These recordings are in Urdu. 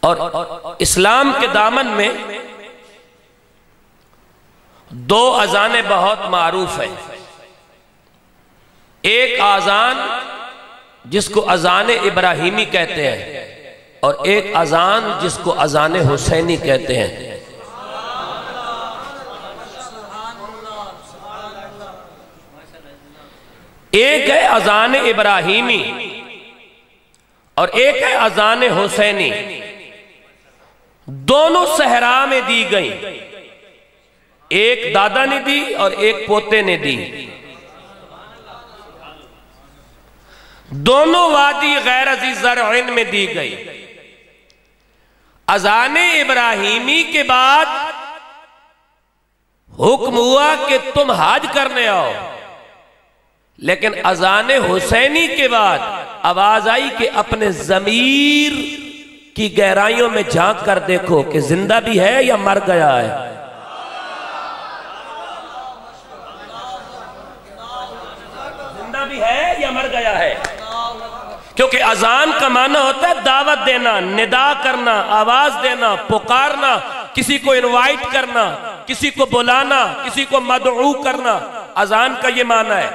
اور اسلام کے دامن میں دو اذانیں بہت معروف ہیں. ایک اذان جس کو اذان ابراہیمی کہتے ہیں اور ایک اذان جس کو اذان حسینی کہتے ہیں. ایک ہے اذان ابراہیمی اور ایک ہے اذان حسینی. دونوں صحرا میں دی گئیں، ایک دادا نے دی اور ایک پوتے نے دی. دونوں وادی غیر ذی زرع میں دی گئی. اذان ابراہیمی کے بعد حکم ہوا کہ تم حج کرنے آؤ، لیکن اذان حسینی کے بعد آواز آئی کہ اپنے ضمیر کی گہرائیوں میں جھانک کر دیکھو کہ زندہ بھی ہے یا مر گیا ہے. زندہ بھی ہے یا مر گیا ہے. کیونکہ اذان کا معنی ہوتا ہے دعوت دینا، ندا کرنا، آواز دینا، پکارنا، کسی کو انوائٹ کرنا، کسی کو بلانا، کسی کو مدعو کرنا. اذان کا یہ معنی ہے.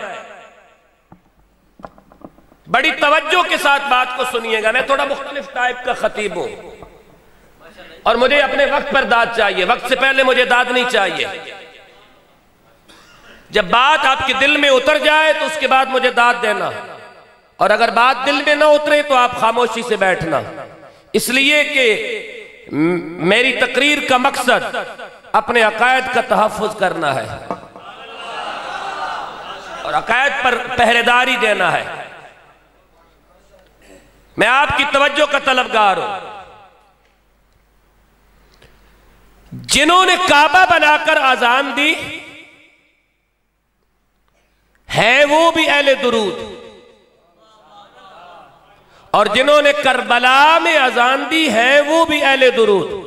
بڑی توجہ کے ساتھ بات کو سنیے گا. میں تھوڑا مختلف ٹائپ کا خطیب ہوں اور مجھے اپنے وقت پر داد چاہیے. وقت سے پہلے مجھے داد نہیں چاہیے. جب بات آپ کے دل میں اتر جائے تو اس کے بعد مجھے داد دینا، اور اگر بات دل میں نہ اترے تو آپ خاموشی سے بیٹھنا. اس لیے کہ میری تقریر کا مقصد اپنے عقائد کا تحفظ کرنا ہے اور عقائد پر پہرے داری دینا ہے. میں آپ کی توجہ کا طلبگار ہوں. جنہوں نے کعبہ بنا کر اذان دی ہے وہ بھی اہل درود، اور جنہوں نے کربلا میں اذان دی ہے وہ بھی اہل درود.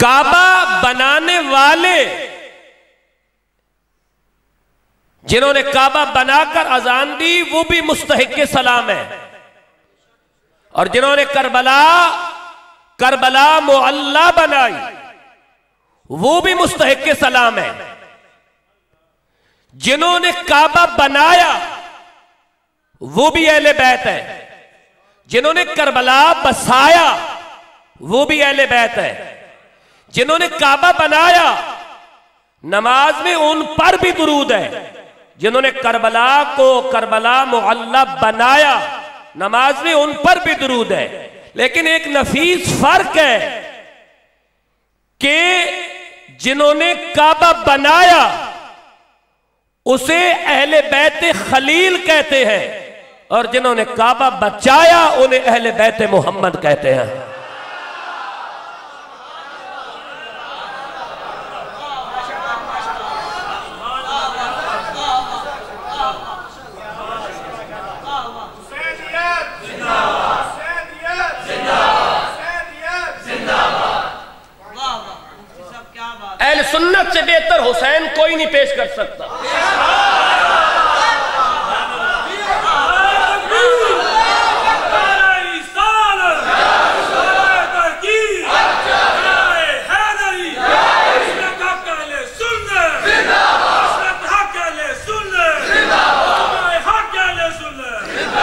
کعبہ بنانے والے جنہوں نے کعبہ بنا کر اذان دی وہ بھی مستحق سلام ہے، اور جنہوں نے کربلا معلی بنائی وہ بھی مستحق سلام ہے. جنہوں نے کعبہ بنایا وہ بھی اہل بیت ہے، جنہوں نے کربلا بسایا وہ بھی اہل بیت ہے. جنہوں نے کعبہ بنایا نماز میں ان پر بھی درود ہے. جنہوں نے کربلا معلی بنایا نماز میں ان پر بھی درود ہے. لیکن ایک نفیس فرق ہے کہ جنہوں نے کعبہ بنایا اسے اہل بیت خلیل کہتے ہیں، اور جنہوں نے کعبہ بچایا انہیں اہل بیت محمد کہتے ہیں. اہل سنت سے بہتر حسین کوئی نہیں پیش کر سکتا.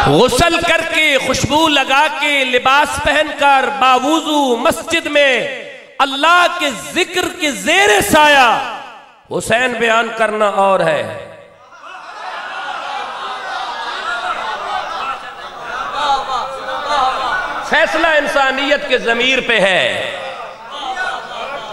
غسل کر کے خوشبو لگا کے لباس پہن کر باوضو مسجد میں اللہ کے ذکر کے زیر سایہ حسین بیان کرنا اور ہے. فیصلہ انسانیت کے ضمیر پہ ہے.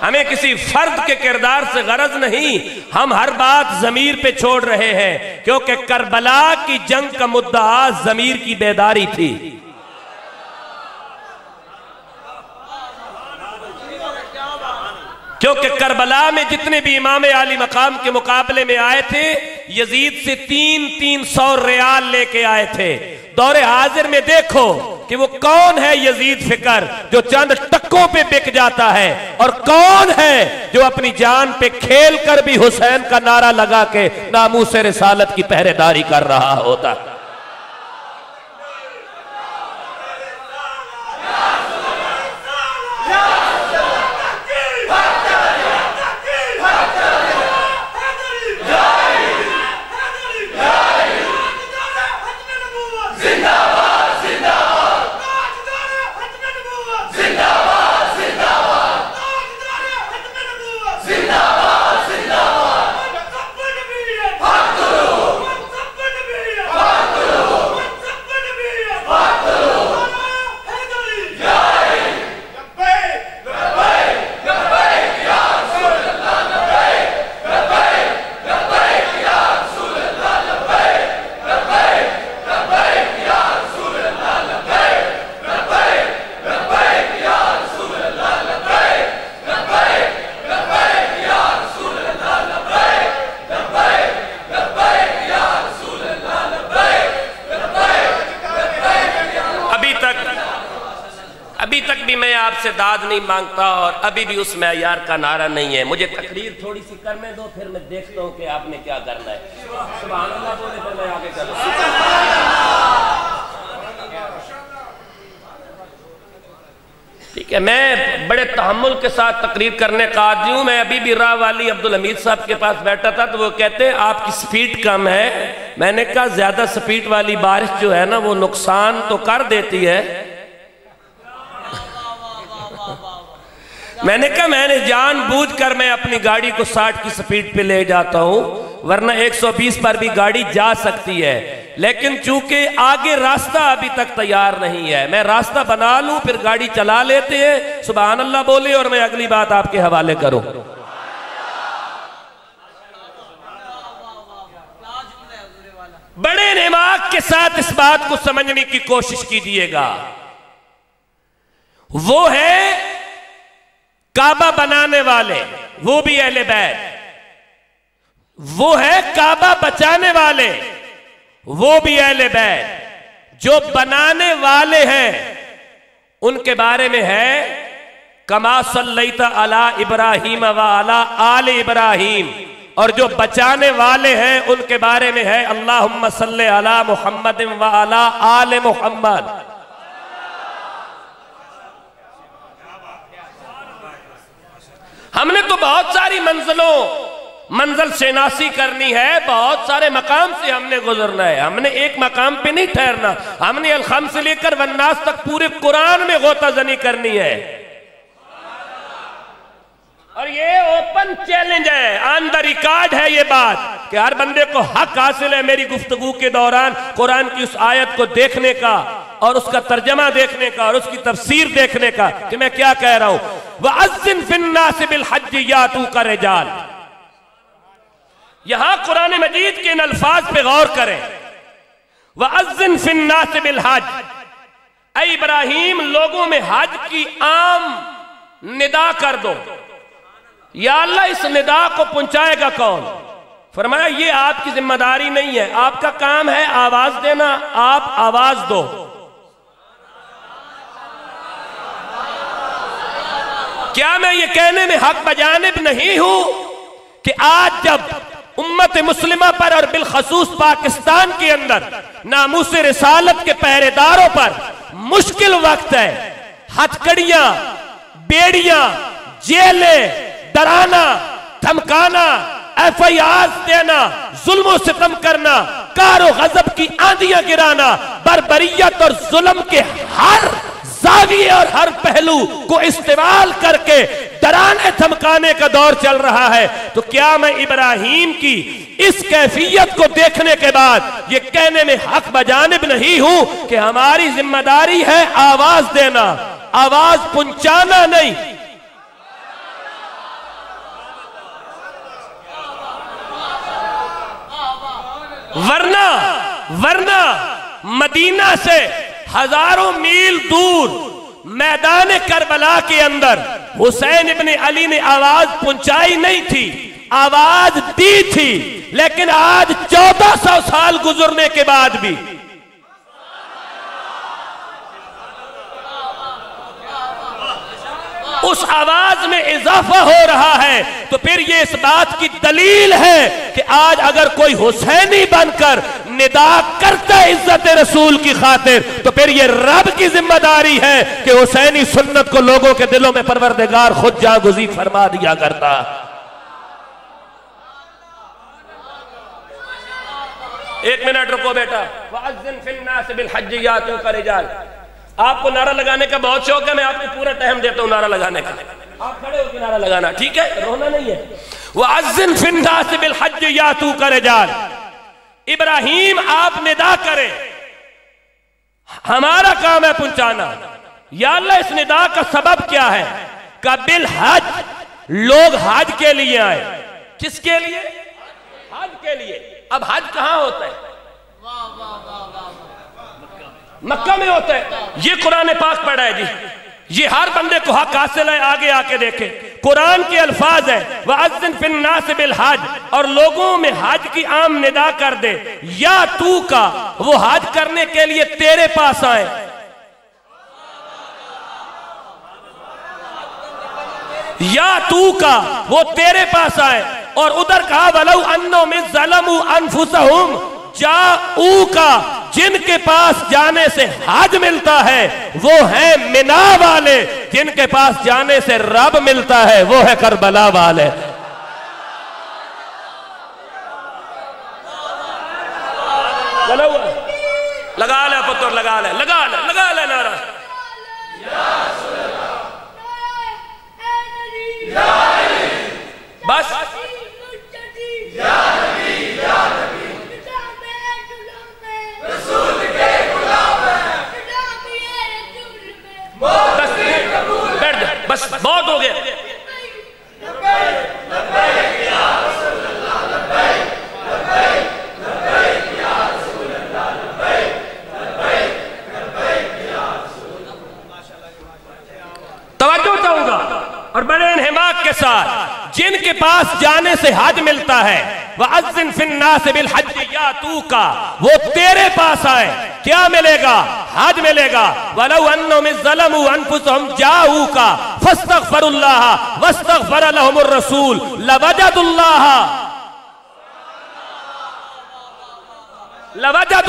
ہمیں کسی فرد کے کردار سے غرض نہیں، ہم ہر بات ضمیر پہ چھوڑ رہے ہیں، کیونکہ کربلا کی جنگ کا مدعا ضمیر کی بیداری تھی. کیونکہ کربلا میں جتنے بھی امام عالی مقام کے مقابلے میں آئے تھے یزید سے 300 ریال لے کے آئے تھے. دور حاضر میں دیکھو کہ وہ کون ہے یزید فکر جو چند ٹکوں پہ بک جاتا ہے، اور کون ہے جو اپنی جان پہ کھیل کر بھی حسین کا نعرہ لگا کے ناموس رسالت کی پہرے داری کر رہا ہوتا۔ ابھی تک بھی میں آپ سے داد نہیں مانگتا اور ابھی بھی اس معیار کا نعرہ نہیں ہے۔ مجھے تقریر تھوڑی سی کرنے دو، پھر میں دیکھتا ہوں کہ آپ نے کیا کرنا ہے۔ سبحان اللہ بولے تو میں آگے چلوں۔ ٹھیک ہے، میں بڑے تحمل کے ساتھ تقریر کرنے کا عادی ہوں۔ میں ابھی بھی راہ والی عبدالحمید صاحب کے پاس بیٹھا تھا تو وہ کہتے ہیں آپ کی سپیڈ کم ہے۔ میں نے کہا زیادہ سپیڈ والی بارش جو ہے نا وہ نقصان تو کر دیتی ہے۔ میں نے کہا میں نے جان بوجھ کر میں اپنی گاڑی کو 60 کی سپیڈ پہ لے جاتا ہوں، ورنہ 120 پر بھی گاڑی جا سکتی ہے، لیکن چونکہ آگے راستہ ابھی تک تیار نہیں ہے، میں راستہ بنا لوں پھر گاڑی چلا لیتے ہیں۔ سبحان اللہ بولے اور میں اگلی بات آپ کے حوالے کروں۔ بڑے دماغ کے ساتھ اس بات کو سمجھنے کی کوشش کیجئے گا۔ وہ ہے کعبہ بنانے والے، وہ بھی اہل بیت۔ وہ ہے کعبہ بچانے والے، وہ بھی اہل بیت۔ جو بنانے والے ہیں ان کے بارے میں ہے کما صلیت علی ابراہیم وعلی آل ابراہیم، اور جو بچانے والے ہیں ان کے بارے میں ہے اللہم صلی علی محمد وعلی آل محمد۔ ہم نے تو بہت ساری منزل شناسی کرنی ہے، بہت سارے مقام سے ہم نے گزرنا ہے، ہم نے ایک مقام پہ نہیں ٹھہرنا۔ ہم نے الخمس سے لے کر والناس تک پورے قرآن میں غوطہ زنی کرنی ہے، اور یہ اوپن چیلنج ہے، آن دا ریکارڈ ہے یہ بات کہ ہر بندے کو حق حاصل ہے میری گفتگو کے دوران قرآن کی اس آیت کو دیکھنے کا اور اس کا ترجمہ دیکھنے کا اور اس کی تفسیر دیکھنے کا کہ میں کیا کہہ رہا ہوں۔ وَأَذِّن فِي النَّاسِ بِالْحَجِّ يَأْتُوكَ رِجَالًا، یہاں قرآن مجید کے ان الفاظ پہ غور کریں۔ وَأَذِّن فِي النَّاسِ بِالْحَجِّ، اے ابراہیم لوگوں میں حج کی عام ندا کر دو۔ یا اللہ اس ندا کو پہنچائے گا کون؟ فرمایا یہ آپ کی ذمہ داری نہیں ہے، آپ کا کام ہے آواز دینا، آپ آواز دو۔ کیا میں یہ کہنے میں حق بجانب نہیں ہوں کہ آج جب امت مسلمہ پر اور بالخصوص پاکستان کے اندر ناموس رسالت کے پہرے داروں پر مشکل وقت ہے، ہتھکڑیاں، بیڑیاں، جیلیں، ڈرانا، دھمکانا، ایف آئی آر دینا، ظلم و ستم کرنا، کار و غضب کی آندیاں گرانا، بربریت اور ظلم کے ہر زاویے اور ہر پہلو کو استعمال کر کے ڈرانے دھمکانے کا دور چل رہا ہے، تو کیا میں ابراہیم کی اس کیفیت کو دیکھنے کے بعد یہ کہنے میں حق بجانب نہیں ہوں کہ ہماری ذمہ داری ہے آواز دینا، آواز پہنچانا نہیں۔ ورنہ مدینہ سے ہزاروں میل دور میدان کربلا کے اندر حسین ابن علی نے آواز پہنچائی نہیں تھی، آواز دی تھی، لیکن آج 1400 سال گزرنے کے بعد بھی اس آواز میں اضافہ ہو رہا ہے تو پھر یہ اس بات کی دلیل ہے کہ آج اگر کوئی حسینی بن کر ندا کرتا ہے عزت رسول کی خاطر تو پھر یہ رب کی ذمہ داری ہے کہ حسینی سنت کو لوگوں کے دلوں میں پروردگار خود جاگزین فرما دیا کرتا۔ ایک منٹ رکو بیٹا۔ وَأَذِّن فِي النَّاسِ بِالْحَجِّ يَأْتُوكَ رِجَالًا۔ آپ کو نعرہ لگانے کا بہت شوق ہے، میں آپ کو پورا ٹائم دیتا ہوں نعرہ لگانے کا، آپ کھڑے ہو کے نعرہ لگانا، ٹھیک ہے، رونا نہیں ہے۔ وَأَذِّن فِي النَّاسِ بِالْحَجِّ يَأْتُوكَ رِجَالًا۔ ابراہیم آپ ندا کریں، ہمارا کام ہے پہنچانا۔ یا اللہ اس ندا کا سبب کیا ہے؟ کہ بالحج، لوگ حج کے لیے آئے۔ کس کے لیے؟ حج کے لیے۔ اب حج کہاں ہوتا ہے؟ مکہ میں ہوتا ہے۔ یہ قرآن پاک پڑھا ہے جی، یہ ہر بندے کو حق حاصل ہے، آگے آ کے دیکھیں قرآن کے الفاظ ہیں وَأَذِّن فِي النَّاسِ بِالْحَجِّ، اور لوگوں میں حج کی عام ندا کر دے۔ یا تو کا، وہ حج کرنے کے لیے تیرے پاس آئے۔ یا تو کا، وہ تیرے پاس آئے۔ اور ادھر کہا وَلَوْ أَنَّهُمْ إِذْ ظَلَمُوا أَنفُسَهُمْ جَاءُوكَ، جن کے پاس جانے سے حج ملتا ہے وہ ہیں منا والے، جن کے پاس جانے سے رب ملتا ہے وہ ہے کربلا والے۔ لگا لے پتر، لگا لے، لگا لے، لگا لے نعرہ۔ بس بس بہت ہو گیا۔ توجہ چاہوں گا اور بڑے انہماک کے ساتھ، جن کے پاس جانے سے حج ملتا ہے وَأَذِّن فِي النَّاسِ بِالْحَجِّ يَأْتُوكَ، وہ تیرے پاس آئے، کیا ملے گا؟ حج ملے گا۔ وَلَوْ أَنَّهُمْ إِذْ ظَلَمُوا أَنفُسَهُمْ جَاءُوكَ فَاسْتَغْفَرُوا اللَّهَ وَاسْتَغْفَرَ لَهُمُ الرَّسُولُ لَوَجَدُوا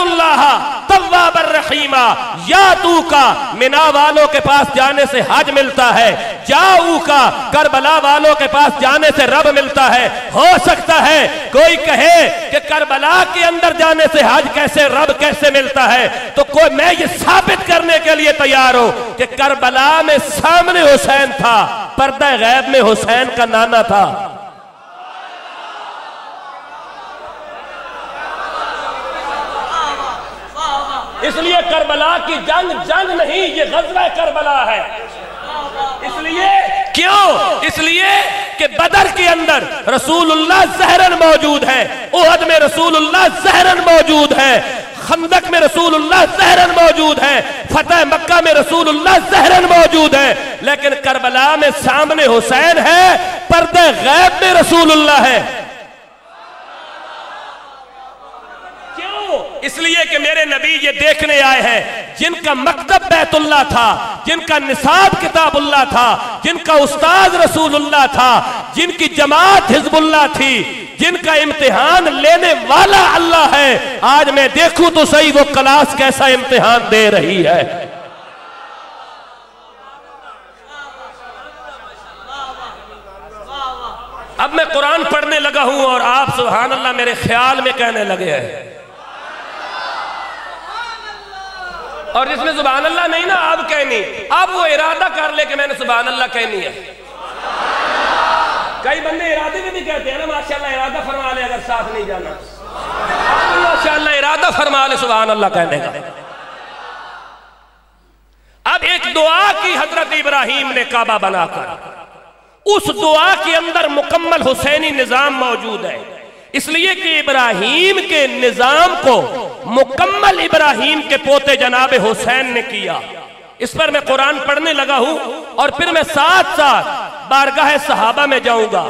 اللَّهَ تواب الرحیمہ۔ یا تو کا، منا والوں کے پاس جانے سے حج ملتا ہے، جاؤ کا، کربلا والوں کے پاس جانے سے رب ملتا ہے۔ ہو سکتا ہے کوئی کہے کہ کربلا کے اندر جانے سے حج کیسے، رب کیسے ملتا ہے، تو میں یہ ثابت کرنے کے لیے تیار ہوں کہ کربلا میں سامنے حسین تھا، پردہ غیب میں حسین کا نانا تھا۔ اس لیے کربلا کی جنگ نہیں، یہ غزوہ کربلا ہے۔ اس لیے کیوں؟ اس لیے کہ بدر کے اندر رسول اللہ ظاہراً موجود ہے، احد میں رسول اللہ ظاہراً موجود ہے، خندق میں رسول اللہ ظاہراً موجود ہے، فتح مکہ میں رسول اللہ ظاہراً موجود ہے، لیکن کربلا میں سامنے حسین ہے، پردہ غیب میں رسول اللہ ہے۔ اس لیے کہ میرے نبی یہ دیکھنے آئے ہیں جن کا مکتب بیت اللہ تھا، جن کا نصاب کتاب اللہ تھا، جن کا استاد رسول اللہ تھا، جن کی جماعت حزب اللہ تھی، جن کا امتحان لینے والا اللہ ہے۔ آج میں دیکھوں تو صحیح وہ کلاس کیسا امتحان دے رہی ہے۔ اب میں قرآن پڑھنے لگا ہوں اور آپ سبحان اللہ میرے خیال میں کہنے لگے ہیں، اور جس میں سبحان اللہ نہیں نا اب کہنی، اب وہ ارادہ کر لے کہ میں نے سبحان اللہ کہنی ہے۔ کئی بندے ارادے میں بھی کہتے ہیں نا ماشاءاللہ ارادہ فرما لے اگر ساتھ نہیں جانا، ماشاءاللہ ارادہ فرما لے سبحان اللہ کہنے کا۔ اب ایک دعا کی حضرت ابراہیم نے کعبہ بنا کر، اس دعا کے اندر مکمل حسینی نظام موجود ہے، اس لیے کہ ابراہیم کے نظام کو مکمل ابراہیم کے پوتے جناب حسین نے کیا۔ اس پر میں قرآن پڑھنے لگا ہوں اور پھر میں ساتھ ساتھ بارگاہ صحابہ میں جاؤں گا۔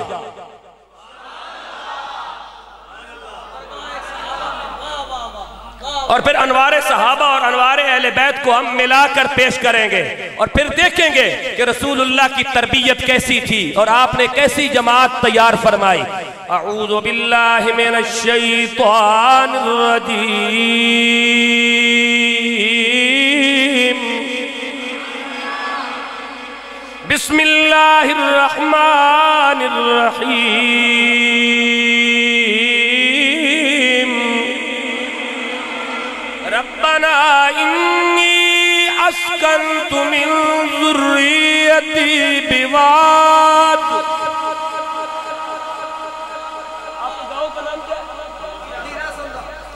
اور پھر انوار صحابہ اور انوار اہل بیت کو ہم ملا کر پیش کریں گے اور پھر دیکھیں گے کہ رسول اللہ کی تربیت کیسی تھی اور آپ نے کیسی جماعت تیار فرمائی۔ اعوذ باللہ من الشیطان الرجیم، بسم اللہ الرحمن الرحیم، ربنا انی اسکنت من ذریتی بواد،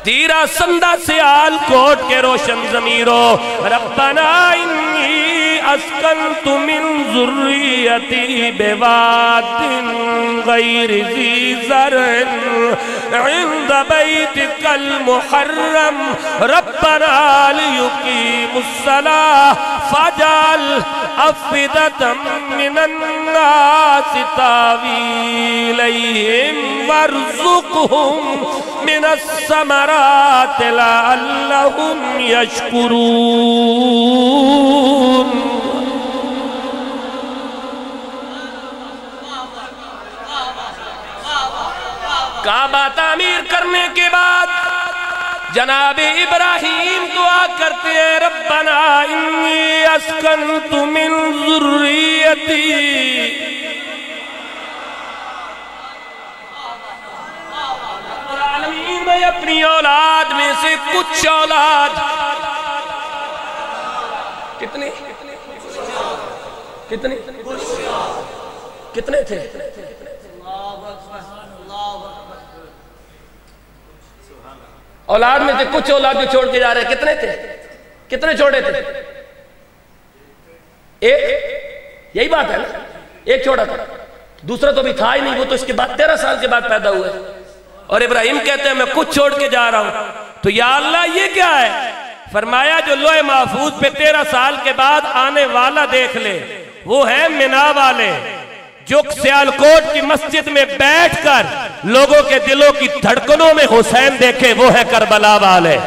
تیرا سندہ سیال کوٹ کے روشن ضمیروں، ربنا انی اسکنت من ذریتی بواد غیر ذی زرع عند بیتک المحرم، ربنا لیقیموا الصلاة فاجعل أفئدة من الناس تهوی إلیہم وارزقهم من الثمرات لعلهم يشكرون۔ کعبہ تعمیر کرنے کے بعد جناب ابراہیم دعا کرتے ہیں، ربنا انی اسکنت من ذریتی، میں اپنی اولاد میں سے کچھ اولاد، کتنے تھے؟ اولاد میں سے کچھ اولاد جو چھوڑ کے جا رہے ہیں، کتنے تھے؟ کتنے چھوڑے تھے؟ ایک، یہی بات ہے نا، ایک چھوڑا تھا، دوسرا تو بھی تھا ہی نہیں، وہ تو اس کے بعد 13 سال کے بعد پیدا ہوئے، اور ابراہیم کہتے ہیں میں کچھ چھوڑ کے جا رہا ہوں، تو یا اللہ یہ کیا ہے؟ فرمایا جو لوح محفوظ پہ 13 سال کے بعد آنے والا دیکھ لے، وہ ہے منا والے، جو سیالکوٹ کی مسجد میں بیٹھ کر لوگوں کے دلوں کی دھڑکنوں میں حسین دیکھے، وہ ہے کربلا والے۔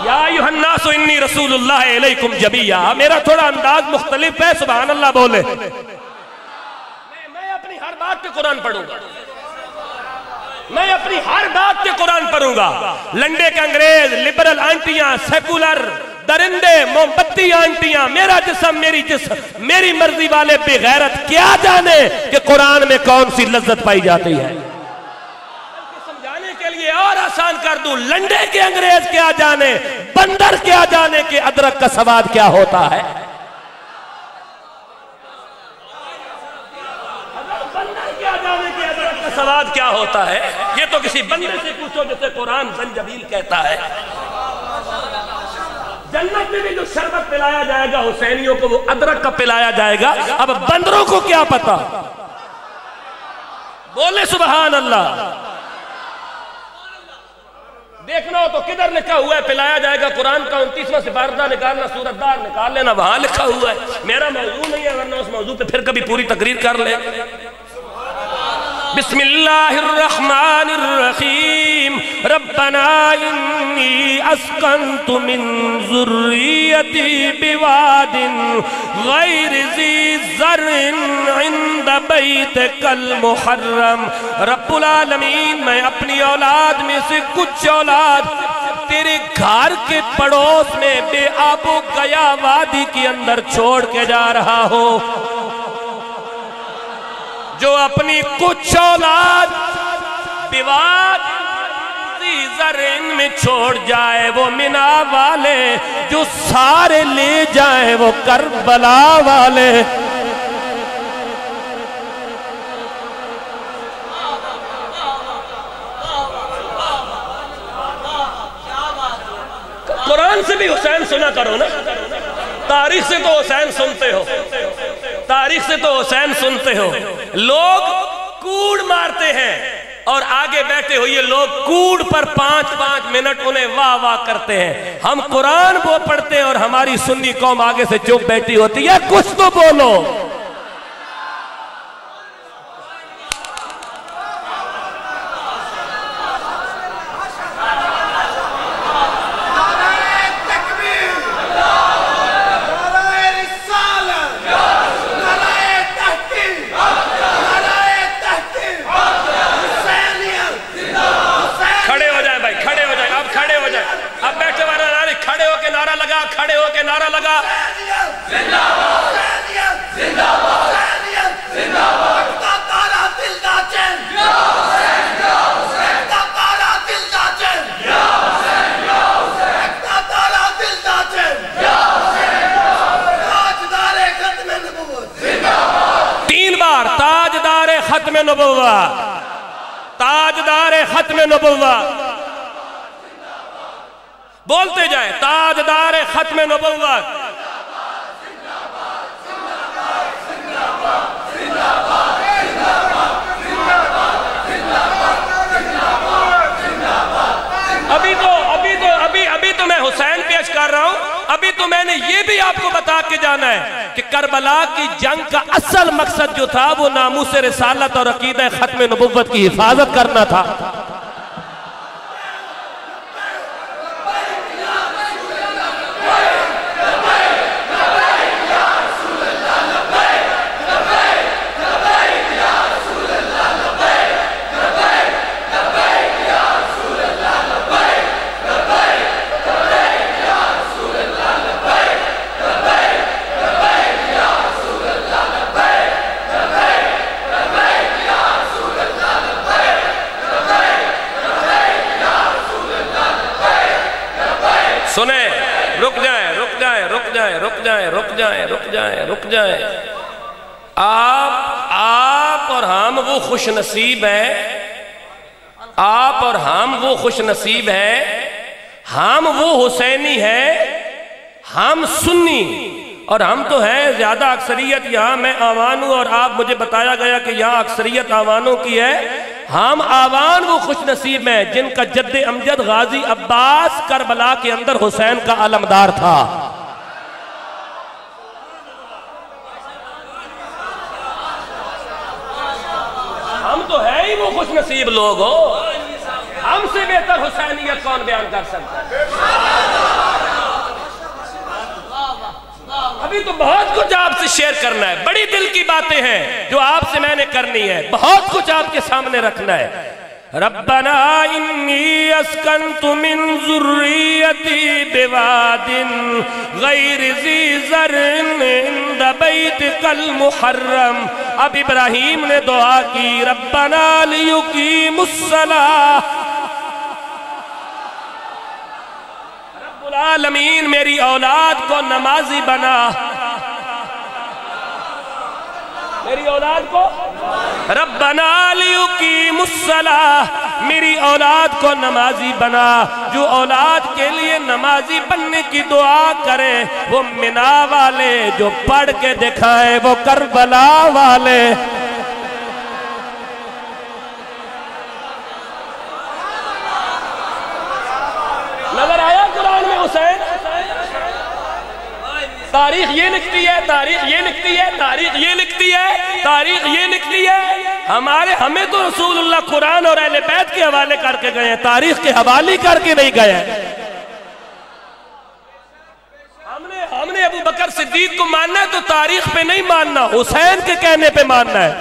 یا ایھا الناس انی رسول اللہ علیکم جمیعا، میرا تھوڑا انداز مختلف ہے، سبحان اللہ بولے۔ میں اپنی ہر بات پہ قرآن پڑھوں گا، میں اپنی ہر بات پہ قرآن پڑھوں گا۔ لنڈے کے انگریز، لبرل آنٹیاں، سیکولر درندے، موم بتی آنٹیاں، میرا جسم میری مرضی والے بے غیرت کیا جانے کہ قرآن میں کون سی لذت پائی جاتی ہے۔ سمجھانے کے لیے اور آسان کر دوں، لنڈے کے انگریز کیا جانے، بندر کیا جانے کہ ادرک کا سواد کیا ہوتا ہے۔ سواد کیا ہوتا ہے یہ تو کسی بندے سے پوچھو جسے قرآن زنجبیل کہتا ہے۔ جنت میں بھی جو شربت پلایا جائے گا حسینیوں کو وہ ادرک کا پلایا جائے گا، اب بندروں کو کیا پتا؟ بولے سبحان اللہ۔ دیکھنا ہو تو کدھر لکھا ہوا ہے پلایا جائے گا؟ قرآن کا 29واں سپارہ نکالنا، سورت دار نکال لینا، وہاں لکھا ہوا ہے۔ میرا موضوع نہیں ہے، ورنہ اس موضوع پہ پھر کبھی پوری تقریر کر لے۔ بسم اللہ الرحمن الرحیم، ربنا انی اسکنت من ذریتی بواد غیر ذی زرع عند بیتک المحرم، رب العالمین میں اپنی اولاد میں سے کچھ اولاد تیرے گھر کے پڑوس میں بے آب و گیا وادی کے اندر چھوڑ کے جا رہا ہوں۔ جو اپنی کچھ اولاد بواد ذی زرع میں چھوڑ جائے وہ منا والے، جو سارے لے جائیں وہ کربلا والے۔ قرآن سے بھی حسین سنا کرو نا، تاریخ سے تو حسین سنتے ہو، تاریخ سے تو حسین سنتے ہو۔ لوگ کوڑ مارتے ہیں اور آگے بیٹھے ہوئے لوگ کوڑ پر 5-5 منٹ انہیں واہ واہ کرتے ہیں۔ ہم قرآن وہ پڑھتے ہیں اور ہماری سنی قوم آگے سے چپ بیٹھی ہوتی ہے، کچھ تو بولو۔ ختم نبوت، تاجدار ختم نبوت، بولتے جائیں تاجدار ختم نبوت، ابھی تو میں حسین پیش کر رہا ہوں، ابھی تو میں نے یہ بھی آپ کو بتا کے جانا ہے کہ کربلا کی جنگ کا اصل مقصد جو تھا وہ ناموس رسالت اور عقیدہ ختم نبوت کی حفاظت کرنا تھا۔ سنیں، رک جائیں۔ آپ اور ہم وہ خوش نصیب ہیں، آپ اور ہم وہ خوش نصیب ہیں، ہم وہ حسینی ہیں، ہم سنی، اور ہم تو ہیں زیادہ اکثریت یہاں میں آوان ہوں، اور آپ مجھے بتایا گیا کہ یہاں اکثریت آوانوں کی ہے۔ ہم آوان وہ خوش نصیب ہیں جن کا جد امجد غازی عباس کربلا کے اندر حسین کا علمدار تھا۔ ہم تو ہے ہی وہ خوش نصیب لوگ ہو، ہم سے بہتر حسینیت کون بیان کر سکتا ہے؟ ابھی تو بہت کچھ آپ سے شیئر کرنا ہے، بڑی دل کی باتیں ہیں جو آپ سے میں نے کرنی ہے، بہت کچھ آپ کے سامنے رکھنا ہے۔ ربنا انی اسکنت من ذریتی بواد غیر ذی زرع عند بیتک المحرم۔ اب ابراہیم نے دعا کی، ربنا لیقیموا الصلاۃ، العالمین میری اولاد کو نمازی بنا، میری اولاد کو ربنا لیقیموا الصلاۃ، میری اولاد کو نمازی بنا۔ جو اولاد کے لیے نمازی بننے کی دعا کرے وہ منا والے، جو پڑھ کے دکھائے وہ کربلا والے۔ نظر آیا قرآن میں حسین؟ تاریخ یہ لکھتی ہے، تاریخ یہ لکھتی ہے، تاریخ یہ لکھتی ہے، تاریخ یہ لکھتی ہے۔ ہمیں تو رسول اللہ قرآن اور اہل بیت کے حوالے کر کے گئے ہیں، تاریخ کے حوالے کر کے نہیں گئے ہیں۔ ہم نے ابو بکر صدیق کو ماننا ہے تو تاریخ پہ نہیں ماننا، حسین کے کہنے پہ ماننا ہے۔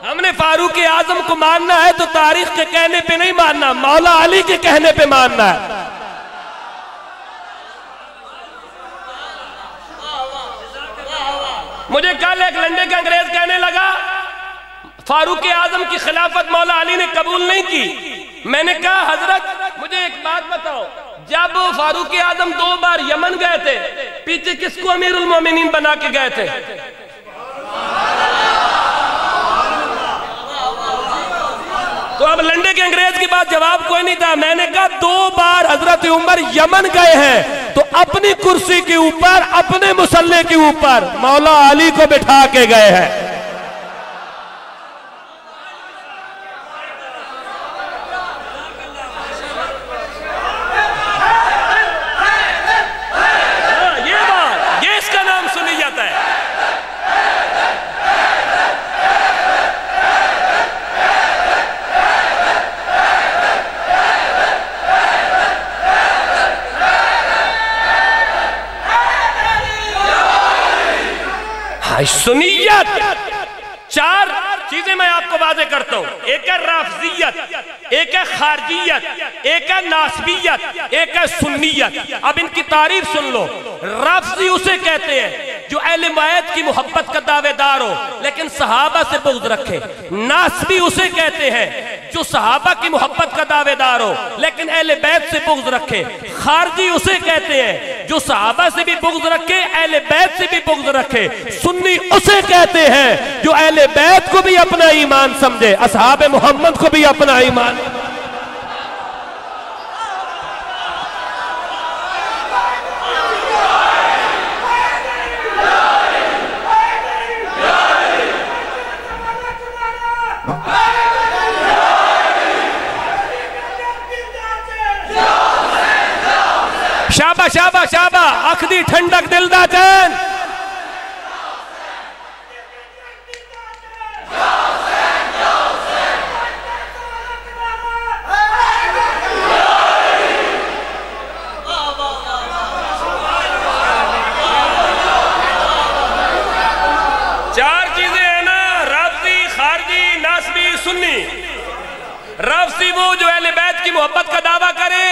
ہم نے فاروق اعظم کو ماننا ہے تو تاریخ کے کہنے پہ نہیں ماننا، مولا علی کے کہنے پہ ماننا ہے۔ مجھے کل ایک لنڈے کا انگریز کہنے لگا فاروق اعظم کی خلافت مولا علی نے قبول نہیں کی۔ میں نے کہا حضرت مجھے ایک بات بتاؤ، جب فاروق اعظم 2 بار یمن گئے تھے پیچھے کس کو امیر المومنین بنا کے گئے تھے؟ تو اب لنڈے کے انگریز کی بات جواب کوئی نہیں تھا۔ میں نے کہا 2 بار حضرت عمر یمن گئے ہیں تو اپنی کرسی کے اوپر، اپنے مصلے کے اوپر مولا علی کو بٹھا کے گئے ہیں۔ یہ بات، یہ اس کا نام سنی جاتا ہے۔ سنیت 4 چیزیں میں آپ کو واضح کرتا ہوں، ایک ہے رافضیت، ایک ہے خارجیت، ایک ہے ناسبیت، ایک ہے سنیت۔ اب ان کی تعریف سن لو۔ رافضی اسے کہتے ہیں جو اہل بیت کی محبت کا دعوے دار ہو لیکن صحابہ سے بغض رکھے۔ ناسبی اسے کہتے ہیں جو صحابہ کی محبت کا دعوے دار ہو لیکن اہل بیت سے بغض رکھے۔ خارجی اسے کہتے ہیں جو صحابہ سے بھی بغض رکھے، اہل بیت سے بھی بغض رکھے، سنی اسے کہتے ہیں جو اہل بیت کو بھی اپنا ایمان سمجھے، اصحاب محمد کو بھی اپنا ایمان. شابہ شابہ شابہ اکھدی ٹھنڈک دل دا چین. چار چیزیں ہیں نا، رافضی، خارجی، ناسبی، سنی. رافضی وہ جو اہل بیت کی محبت کا دعویٰ کرے،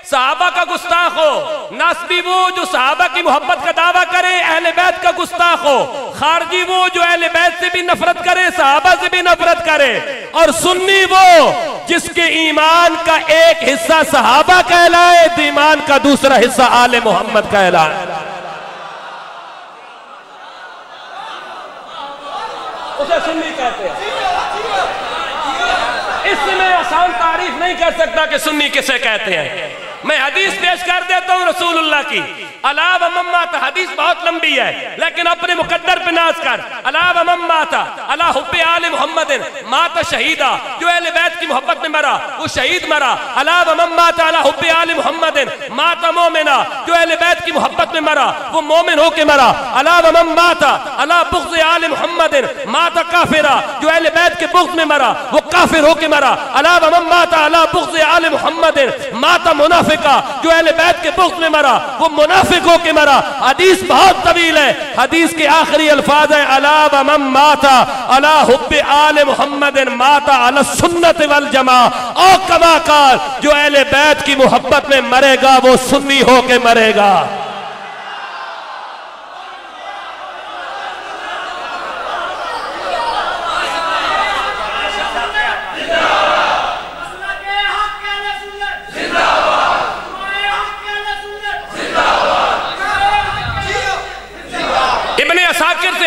صحابہ کا گستاخ ہو. ناسبی وہ جو صحابہ کی محبت کا دعویٰ کرے، اہل بیت کا گستاخ ہو. خارجی وہ جو اہل بیت سے بھی نفرت کرے، صحابہ سے بھی نفرت کرے. اور سنی وہ جس کے ایمان کا ایک حصہ صحابہ کہلائے تو ایمان کا دوسرا حصہ آل محمد کہلائے. اسے سنی کہتے ہیں. اس سے میں آسان تعریف نہیں کر سکتا کہ سنی کسے کہتے ہیں. میں حدیث پیش کر دیتا ہوں رسول اللہ کی. الا ومن مات، حدیث بہت لمبی ہے لیکن اپنے مقدر پہ ناز کر. الا ومن مات علی حب آل محمد مات شہیدا، جو اہل بیت کی محبت میں مرا وہ شہید مرا. الا ومن مات علی حب آل محمد مات مومنا، جو اہل بیت کی محبت میں مرا وہ مومن ہو کے مرا. الا ومن مات علی بغض آل محمد مات کافرا، جو اہل بیت کے بغض میں مرا وہ کافر ہو کے مرا. الا ومن مات علی بغض آل محمد مات منافق، جو اہل بیت کے بغض میں مرا وہ منافق ہو کے مرا. حدیث بہت طویل ہے. حدیث کے آخری الفاظ ہیں الا ومن مات علی حب آل محمد مات علی السنت والجماع او کما قال، جو اہل بیت کی محبت میں مرے گا وہ سنی ہو کے مرے گا.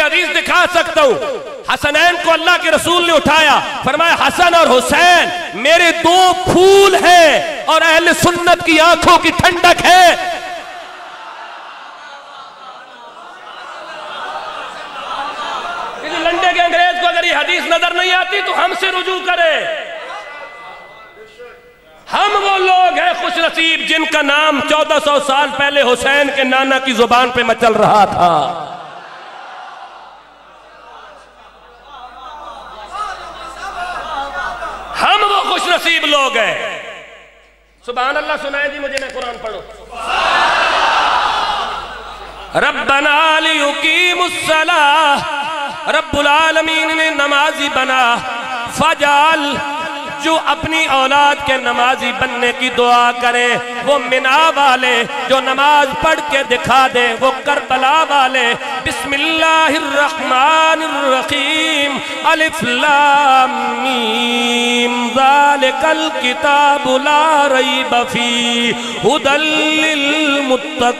حدیث دکھا سکتا ہوں. حسنین کو اللہ کے رسول نے اٹھایا، فرمایا حسن اور حسین میرے دو پھول ہیں اور اہل سنت کی آنکھوں کی ٹھنڈک ہے. کسی لنڈے کے انگریز کو اگر یہ حدیث نظر نہیں آتی تو ہم سے رجوع کرے. ہم وہ لوگ ہیں خوش نصیب جن کا نام 1400 سال پہلے حسین کے نانا کی زبان پہ مچل رہا تھا. ہم وہ خوش نصیب لوگ ہیں. سبحان اللہ سنائیں جی مجھے، میں قرآن پڑھو. ربنا لیقیم الصلاۃ، رب العالمین نے نمازی بنا. فجعل، جو اپنی اولاد کے نمازی بننے کی دعا کرے وہ منا والے، جو نماز پڑھ کے دکھا دے وہ کربلا والے. بسم اللہ الرحمن الرحیم، الف لام میم، ذالک الکتاب لا ریب فیہ ھدی للمتقین.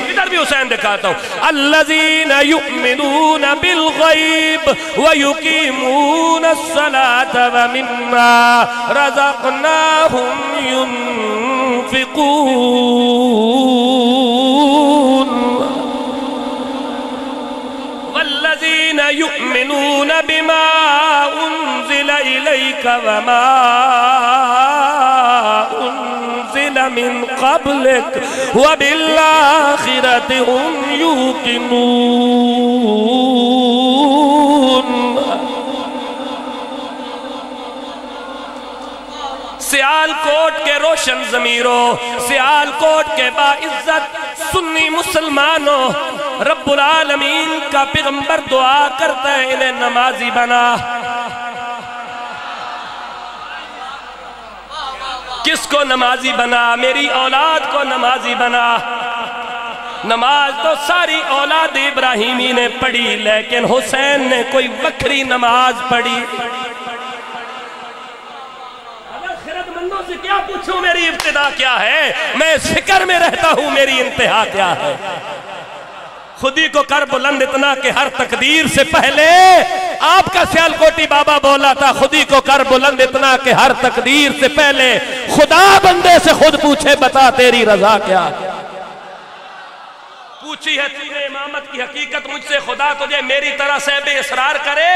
ادھر بھی حسین دکھاتا ہوں. الذین یؤمنون بالغیب ویقیمون الصلاة ومما رزقناہم ينفقون. والذین یؤمنون بما انزل الیک وما من قبلك وبالآخرة هم يوقنون. سیال کوٹ کے روشن ضمیروں، سیال کوٹ کے باعزت سنی مسلمانوں، رب العالمین کا پیغمبر دعا کرتا ہے انہیں نمازی بنا. کس کو نمازی بنا؟ میری اولاد کو نمازی بنا. نماز تو ساری اولاد ابراہیمی نے پڑھی لیکن حسین نے کوئی وکری نماز پڑھی. بندوں سے کیا پوچھوں میری ابتدا کیا ہے، میں اس فکر میں رہتا ہوں میری انتہا کیا ہے۔ خودی کو کر بلند اتنا کہ ہر تقدیر سے پہلے، آپ کا سیالکوٹی بابا بولا تھا، خودی کو کر بلند اتنا کہ ہر تقدیر سے پہلے خدا بندے سے خود پوچھے بتا تیری رضا کیا۔ پوچھی ہے تو نے امامت کی حقیقت مجھ سے، خدا تجھے میری طرح صحب اسرار کرے،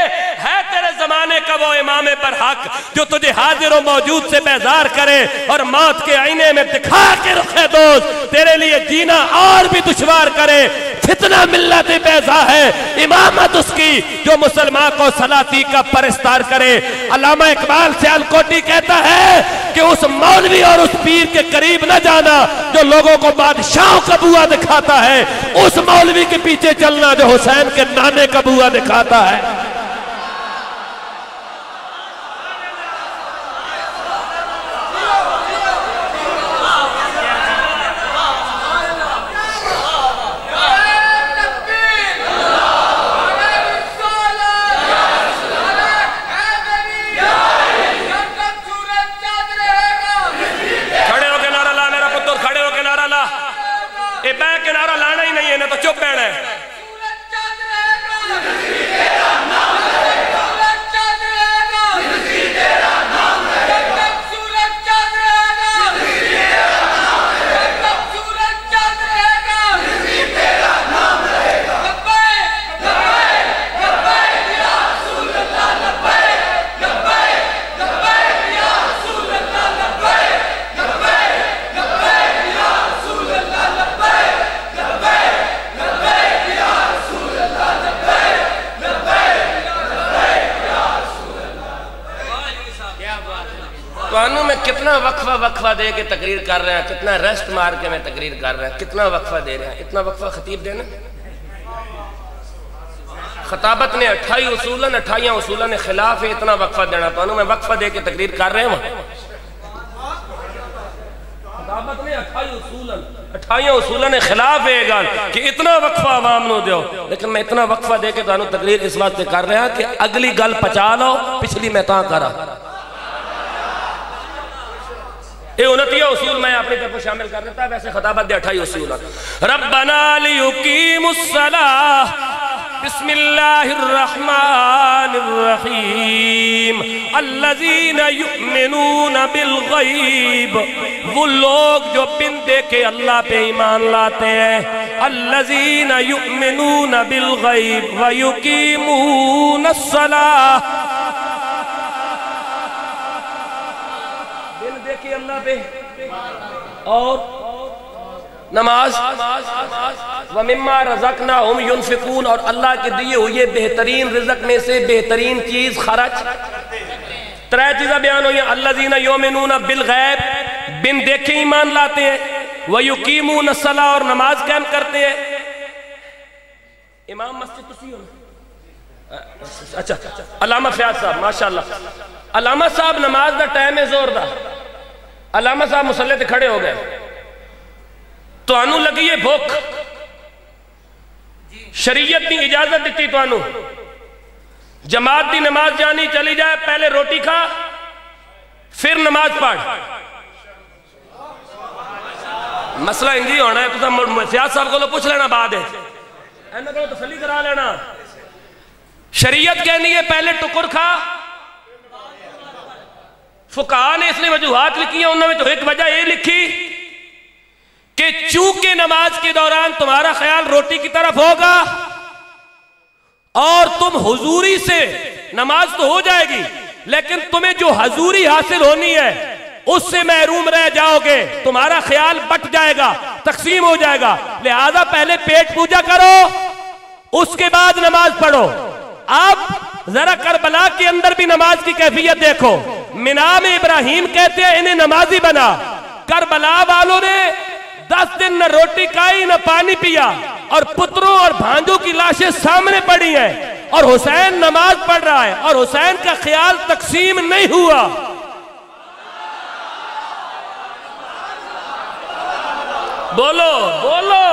ہے تیرے زمانے کا وہ امام برحق جو تجھے حاضر و موجود سے بیزار کرے اور موت کے آئینے میں دکھا کے رکھے دوست تیرے لیے جینا اور بھی دشوار کرے۔ فتنہ ملت بیضا ہے، امامت اس کی جو مسلمان کو سلاطی کا پرستار کرے۔ علامہ اقبال سیالکوٹی کہتا ہے کہ اس مولوی اور اس پیر کے قریب نہ جانا جو لوگوں کو بادشاہوں کا بوا دکھاتا ہے، اس مولوی کے پیچھے چلنا جو حسین کے نانے کا بوا دکھاتا ہے۔ کنارہ لانا ہی نہیں ہے، نہ تو چپ بیٹھنا ہے۔ میں کتنا وقفہ دے کے تقریر کر رہے ہیں، کتنا ریسٹ مار کے میں تقریر کر رہے ہیں، کتنا وقفہ دے رہے ہیں، اتنا وقفہ خطیب دینا۔ خطابت نے 28 اصولن خلاف ہے، اتنا وقفہ دینا پانوں میں وقفہ دے کے تقریر کر رہے ہیں۔ خطابت نے 28 اصولن خلاف ہے گا کہ اتنا وقفہ عوام نو دیو، لیکن میں اتنا وقفہ دے کے تانوں تقریر اس بات سے کر رہے ہیں کہ اگلی گل پچا لو، پچھلی میں تاں کرا۔ یہ 29 اصول میں اپنی طرف شامل کر دیتا ہے، ویسے خطابت دے 28 اصول۔ ربنا لیقیم الصلاۃ، بسم اللہ الرحمن الرحیم، الذین یؤمنون بالغیب، وہ لوگ جو بن دیکھے اللہ پہ ایمان لاتے ہیں، الذین یؤمنون بالغیب ویقیمون الصلاۃ، اللہ پہ اور نماز، وَمِمَّا رَزَقْنَاهُمْ يُنْفِقُونَ، اور اللہ کے دیے ہوئے بہترین رزق میں سے بہترین چیز خرچ۔ 3 چیزیں بیان ہوئی ہیں، الَّذِينَ يُؤْمِنُونَ بِالْغَیب، بن دیکھے ایمان لاتے ہیں، وَيُقِیمُونَ الصَّلَاۃَ، اور نماز قائم کرتے ہیں۔ امام مسجد تسی ہو؟ اچھا، علامہ فیاض صاحب ماشاءاللہ، علامہ صاحب نماز دا ٹائم ہے زور دا، علامہ صاحب مسلح تے کھڑے ہو گئے، تو انو لگی ہے بھوک، شریعت نے اجازت دیتی تو انو جماعت دی نماز جانی چلی جائے، پہلے روٹی کھا پھر نماز پڑھ۔ مسئلہ انجی ہونا ہے، تو سیاست صاحب کو لو پوچھ لینا بعد ہے، اینا کو تسلی کرا لینا۔ شریعت کہنی ہے پہلے ٹکر کھا، فقہاء نے اس نے وجوہات لکھی ہیں، انہوں نے تو ایک وجہ یہ لکھی کہ چونکہ نماز کے دوران تمہارا خیال روٹی کی طرف ہوگا اور تم حضوری سے نماز تو ہو جائے گی، لیکن تمہیں جو حضوری حاصل ہونی ہے اس سے محروم رہ جاؤ گے، تمہارا خیال بٹ جائے گا، تقسیم ہو جائے گا، لہذا پہلے پیٹ پوجا کرو اس کے بعد نماز پڑھو۔ آپ ذرا کربلا کے اندر بھی نماز کی کیفیت دیکھو، منام ابراہیم کہتے ہیں انہیں نمازی بنا، کربلا والوں نے 10 دن نہ روٹی کھائی نہ پانی پیا، اور پتروں اور بھانجوں کی لاشیں سامنے پڑی ہیں، اور حسین نماز پڑھ رہا ہے، اور حسین کا خیال تقسیم نہیں ہوا۔ بولو بولو،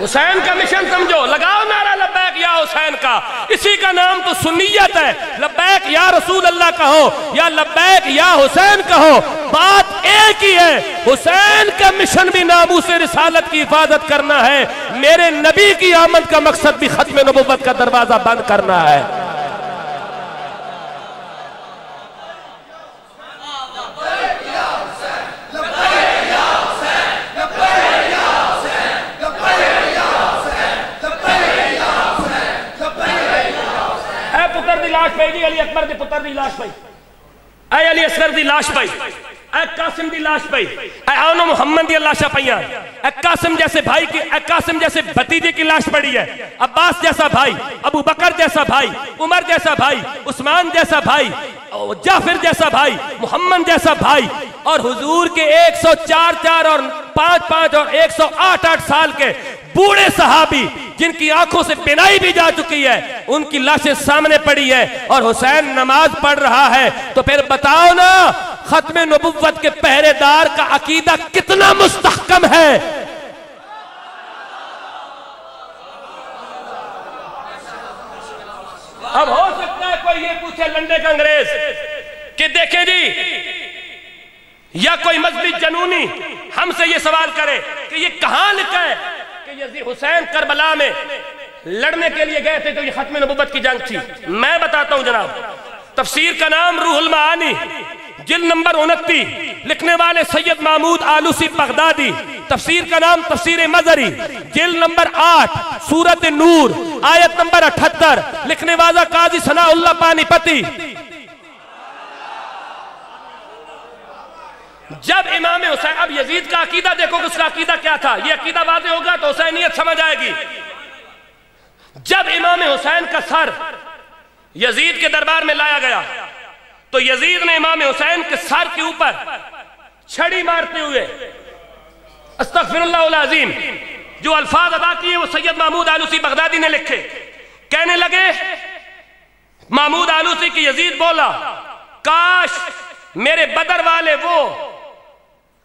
حسین کا مشن سمجھو، لگاؤ نعرہ لبیک یا حسین کا، اسی کا نام تو سنیت ہے۔ لبیک یا رسول اللہ کہو یا لبیک یا حسین کہو، بات ایک ہی ہے۔ حسین کا مشن بھی ناموس رسالت کی حفاظت کرنا ہے، میرے نبی کی آمد کا مقصد بھی ختم نبوت کا دروازہ بند کرنا ہے۔ جی علی اکبر دی پتر دی لاش پئی، اے علی اصغر دی لاش پئی، اے قاسم دی لاش پئی، اے آنو محمد دی لاشا پئیاں، اے قاسم جیسے بھائی کی، اے قاسم جیسے بھتیجے کی لاش پڑی ہے، عباس جیسا بھائی، ابو بکر جیسا بھائی، عمر جیسا بھائی، عثمان جیسا بھائی، جعفر جیسا بھائی، محمد جیسا بھائی، اور حضور کے 104 اور 5 اور 108 سال کے بوڑھے صحابی جن کی آنکھوں سے بینائی بھی جا چکی ہے، ان کی لاشیں سامنے پڑی ہے اور حسین نماز پڑھ رہا ہے، تو پھر بتاؤ نا ختم نبوت کے پہرے دار کا عقیدہ کتنا مستحکم ہے۔ اب ہو سکتا ہے کوئی یہ پوچھے لنڈے کا انگریز کہ دیکھیں جی، یا کوئی مذہبی جنونی ہم سے یہ سوال کرے کہ یہ کہاں لکھا ہے کہ یزید حسین کربلا میں لڑنے کے لیے گئے تھے تو یہ ختم نبوت کی جنگ تھی؟ میں بتاتا ہوں جناب، تفسیر کا نام روح المعانی، جلد نمبر 29، لکھنے والے سید محمود آلوسی بغدادی، تفسیر کا نام تفسیر مظہری، جلد نمبر 8، سورۃ نور، آیت نمبر 78، لکھنے والا قاضی ثناء اللہ پانی پتی۔ جب امام حسین، اب یزید کا عقیدہ دیکھو کہ اس کا عقیدہ کیا تھا، یہ عقیدہ واضح ہوگا تو حسینیت سمجھ آئے گی۔ جب امام حسین کا سر یزید کے دربار میں لایا گیا تو یزید نے امام حسین کے سر کے اوپر چھڑی مارتے ہوئے استغفر اللہ العظیم جو الفاظ ادا کیے وہ سید محمود آلوسی بغدادی نے لکھے، کہنے لگے محمود آلوسی کی یزید بولا کاش میرے بدر والے وہ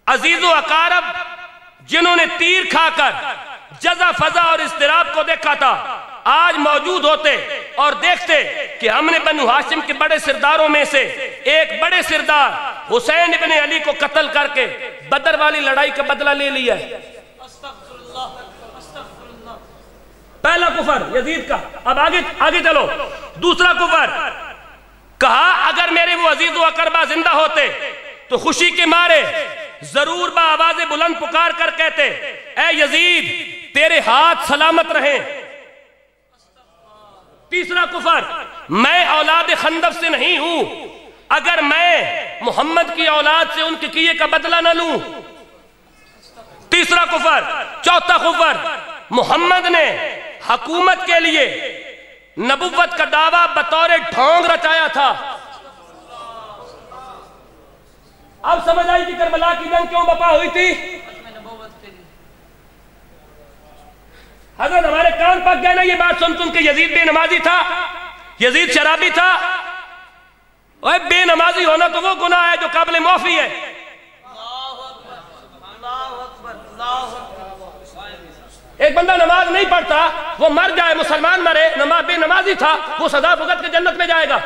عزیز و اقارب جنہوں نے تیر کھا کر جزا فضا اور اضطراب کو دیکھا تھا آج موجود ہوتے اور دیکھتے کہ ہم نے بنو ہاشم کے بڑے سرداروں میں سے ایک بڑے سردار حسین ابن علی کو قتل کر کے بدر والی لڑائی کا بدلہ لے لیا ہے۔ پہلا کفر یزید کا۔ اب آگے چلو، دوسرا کفر، کہا اگر میرے وہ عزیز و اقربا زندہ ہوتے تو خوشی کے مارے ضرور با آواز بلند پکار کر کہتے اے یزید تیرے ہاتھ سلامت رہیں۔ تیسرا کفر، میں اولاد خندف سے نہیں ہوں، اگر میں محمد کی اولاد سے ان کے کیے کا بدلہ نہ لوں۔ تیسرا کفر۔ چوتھا کفر، محمد نے حکومت کے لیے نبوت کا دعویٰ بطور ڈھونگ رچایا تھا۔ اب سمجھ آئی کہ کربلا کی جنگ کیوں بپا ہوئی تھی؟ حضرت ہمارے کان پک گئے نا یہ بات سن کہ یزید بے نمازی تھا، یزید شرابی تھا۔ اوہ بے نمازی ہونا تو وہ گناہ ہے جو قابل معافی ہے۔ ایک بندہ نماز نہیں پڑھتا وہ مر جائے، مسلمان مرے، بے نمازی تھا، وہ سزا بھگت کے جنت میں جائے گا۔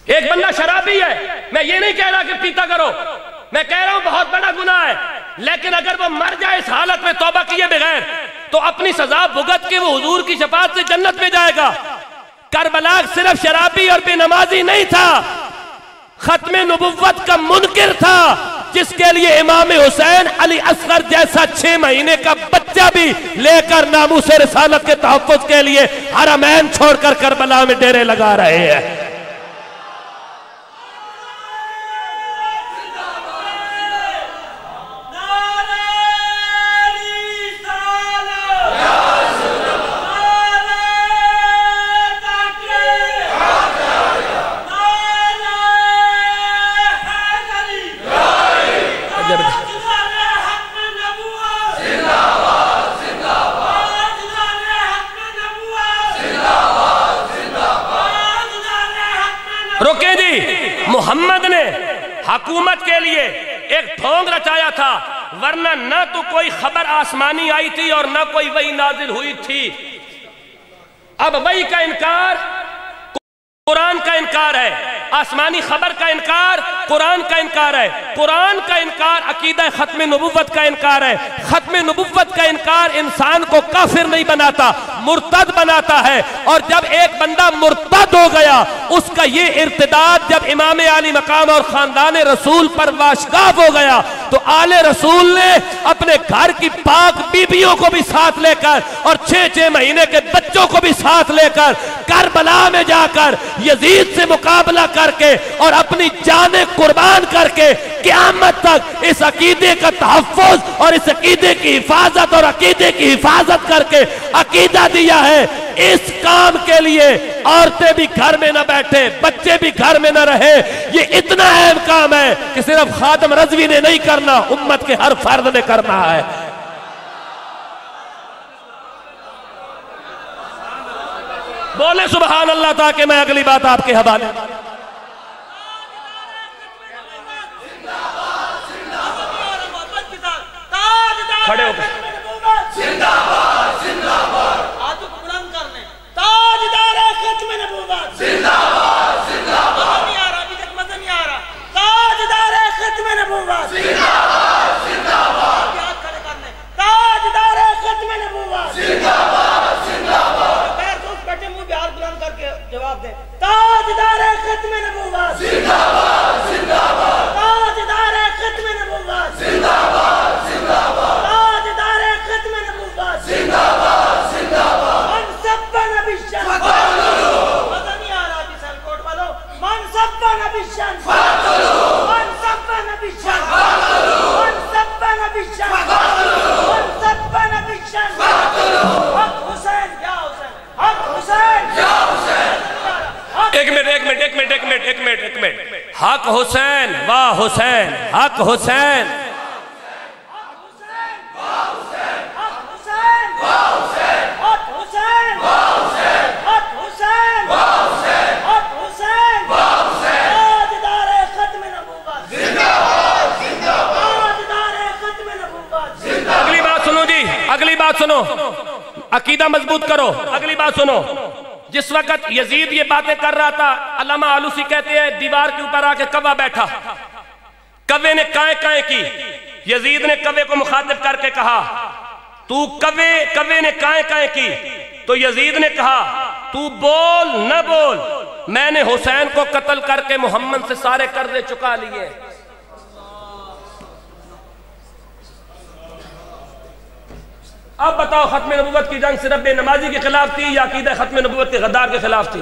ایک بندہ شرابی ہے، میں یہ نہیں کہہ رہا کہ پیتا کرو، میں کہہ رہا ہوں بہت بڑا گناہ ہے، لیکن اگر وہ مر جائے اس حالت میں توبہ کیے بغیر تو اپنی سزا بھگت کے وہ حضور کی شفاعت سے جنت میں جائے گا۔ کربلا صرف شرابی اور بے نمازی نہیں تھا، ختم نبوت کا منکر تھا، جس کے لیے امام حسین علی اصغر جیسا 6 مہینے کا بچہ بھی لے کر ناموس رسالت کے تحفظ کے لیے حرمین چھوڑ کر کربلا میں ڈیرے لگا رہے ہیں۔ ڈھونگ رچایا تھا، ورنہ نہ تو کوئی خبر آسمانی آئی تھی اور نہ کوئی وحی نازل ہوئی تھی۔ اب وحی کا انکار قرآن کا انکار ہے، آسمانی خبر کا انکار قرآن کا انکار ہے، قرآن کا انکار عقیدہ ختم نبوت کا انکار ہے، ختم نبوت کا انکار انسان کو کافر نہیں بناتا، مرتد بناتا ہے۔ اور جب ایک بندہ مرتد ہو گیا، اس کا یہ ارتداد جب امام عالی مقام اور خاندان رسول پر واشگاف ہو گیا تو آل رسول نے اپنے گھر کی پاک بیبیوں کو بھی ساتھ لے کر اور 6 مہینے کے بچوں کو بھی ساتھ لے کر کربلا میں جا کر یزید سے مقابلہ کر کے اور اپنی جانیں قربان کر کے قیامت تک اس عقیدے کا تحفظ اور اس عقیدے کی حفاظت اور عقیدے کی حفاظت کر کے عقیدہ دیا ہے۔ اس کام کے لیے عورتیں بھی گھر میں نہ بیٹھے، بچے بھی گھر میں نہ رہے۔ یہ اتنا اہم کام ہے کہ صرف خادم رضوی نے نہیں کرنا، امت کے ہر فرد نے کرنا ہے۔ بولے سبحان اللہ تاکہ میں اگلی بات آپ کے حوالے کھڑے ہو گئے۔ زندہ باد زندہ باد، ہاتھوں کو بلند کر لیں۔ تاجدار ختم نبوت زندہ باد زندہ باد، مزہ نہیں آ رہا، ابھی تک مزہ نہیں آ رہا۔ تاجدار ختم نبوت زندہ باد زندہ باد، ہاتھ کھڑے کر لیں۔ تاجدار ختم نبوت زندہ باد زندہ باد، پیر دوست بیٹھے منہ بھی ہاتھ بلند کر کے جواب دیں۔ تاجدار ختم نبوت زندہ باد زندہ باد، تاجدار ختم نبوت زندہ باد زندہ باد، تاجدار ختم نبوت زندہ باد زندہ باد، من سب نبی شان فقتلو، مزہ نہیں آ رہا جی سر کوٹ والو، من سب نبی شان فقتلو، من سب نبی شان فقتلو، من سب نبی شان فقتلو، من سب نبی شان فقتلو، حق حسین یا حسین، حق حسین یا حسین۔ ایک منٹ، حق حسین واہ حسین، حق حسین، اگلی بات سنو جی، اگلی بات سنو، عقیدہ مضبوط کرو۔ اگلی بات سنو، جس وقت یزید یہ باتیں کر رہا تھا، علامہ آلوسی کہتے ہیں دیوار کے اوپر آ کے کوہ بیٹھا، کوے نے کائیں کائیں کی، یزید نے کوے کو مخاطب کر کے کہا تو کوے نے کائیں کائیں کی، تو یزید نے کہا تو بول نہ بول، میں نے حسین کو قتل کر کے محمد سے سارے قرضے چکا لیے۔ اب بتاؤ ختم نبوت کی جنگ صرف بے نمازی کے خلاف تھی یا عقیدہ ختم نبوت کے غدار کے خلاف تھی؟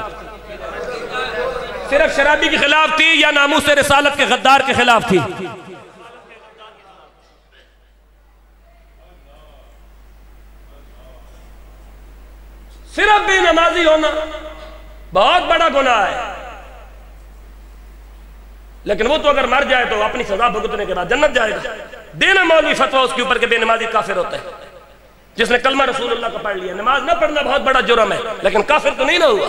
صرف شرابی کے خلاف تھی یا ناموس رسالت کے غدار کے خلاف تھی؟ صرف بے نمازی ہونا بہت بڑا گناہ ہے، لیکن وہ تو اگر مر جائے تو اپنی سزا بھگتنے کے بعد جنت جائے گا۔ دینا مولوی فتویٰ اس کے اوپر کہ بے نمازی کافر ہوتا ہے، جس نے کلمہ رسول اللہ کا پڑھ لیا۔ نماز نہ پڑھنا بہت بڑا جرم ہے لیکن کافر تو نہیں نہ ہوا۔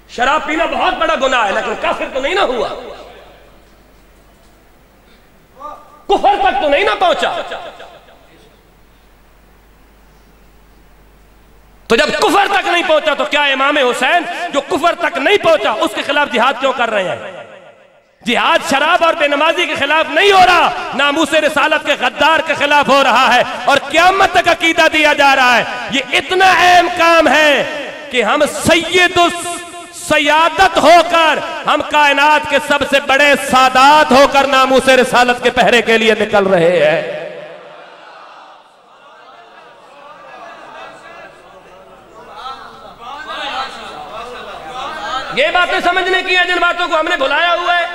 شراب پینا بہت بڑا گناہ ہے لیکن کافر تو نہیں نہ ہوا، کفر تک تو نہیں نہ پہنچا۔ تو جب کفر تک نہیں پہنچا تو کیا امام حسین جو کفر تک نہیں پہنچا اس کے خلاف جہاد کیوں کر رہے ہیں؟ جہاد شراب اور بے نمازی کے خلاف نہیں ہو رہا، ناموس رسالت کے غدار کے خلاف ہو رہا ہے، اور قیامت تک عقیدہ دیا جا رہا ہے۔ یہ اتنا اہم کام ہے کہ ہم سید السیادت ہو کر، ہم کائنات کے سب سے بڑے سادات ہو کر ناموس رسالت کے پہرے کے لیے نکل رہے ہیں۔ یہ باتیں سمجھنے کی ہیں جن باتوں کو ہم نے بھلایا ہوا ہے۔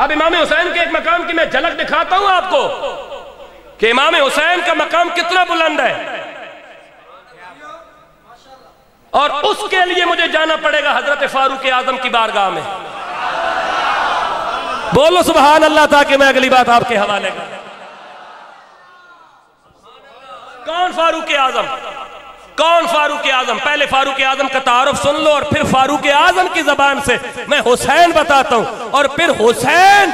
اب امام حسین کے ایک مقام کی میں جھلک دکھاتا ہوں آپ کو کہ امام حسین کا مقام کتنا بلند ہے، اور اس کے لیے مجھے جانا پڑے گا حضرت فاروق اعظم کی بارگاہ میں۔ بولو سبحان اللہ تاکہ میں اگلی بات آپ کے حوالے کروں۔ کون فاروق اعظم؟ کون فاروق اعظم؟ پہلے فاروق اعظم کا تعارف سن لو اور پھر فاروق اعظم کی زبان سے میں حسین بتاتا ہوں، اور پھر حسین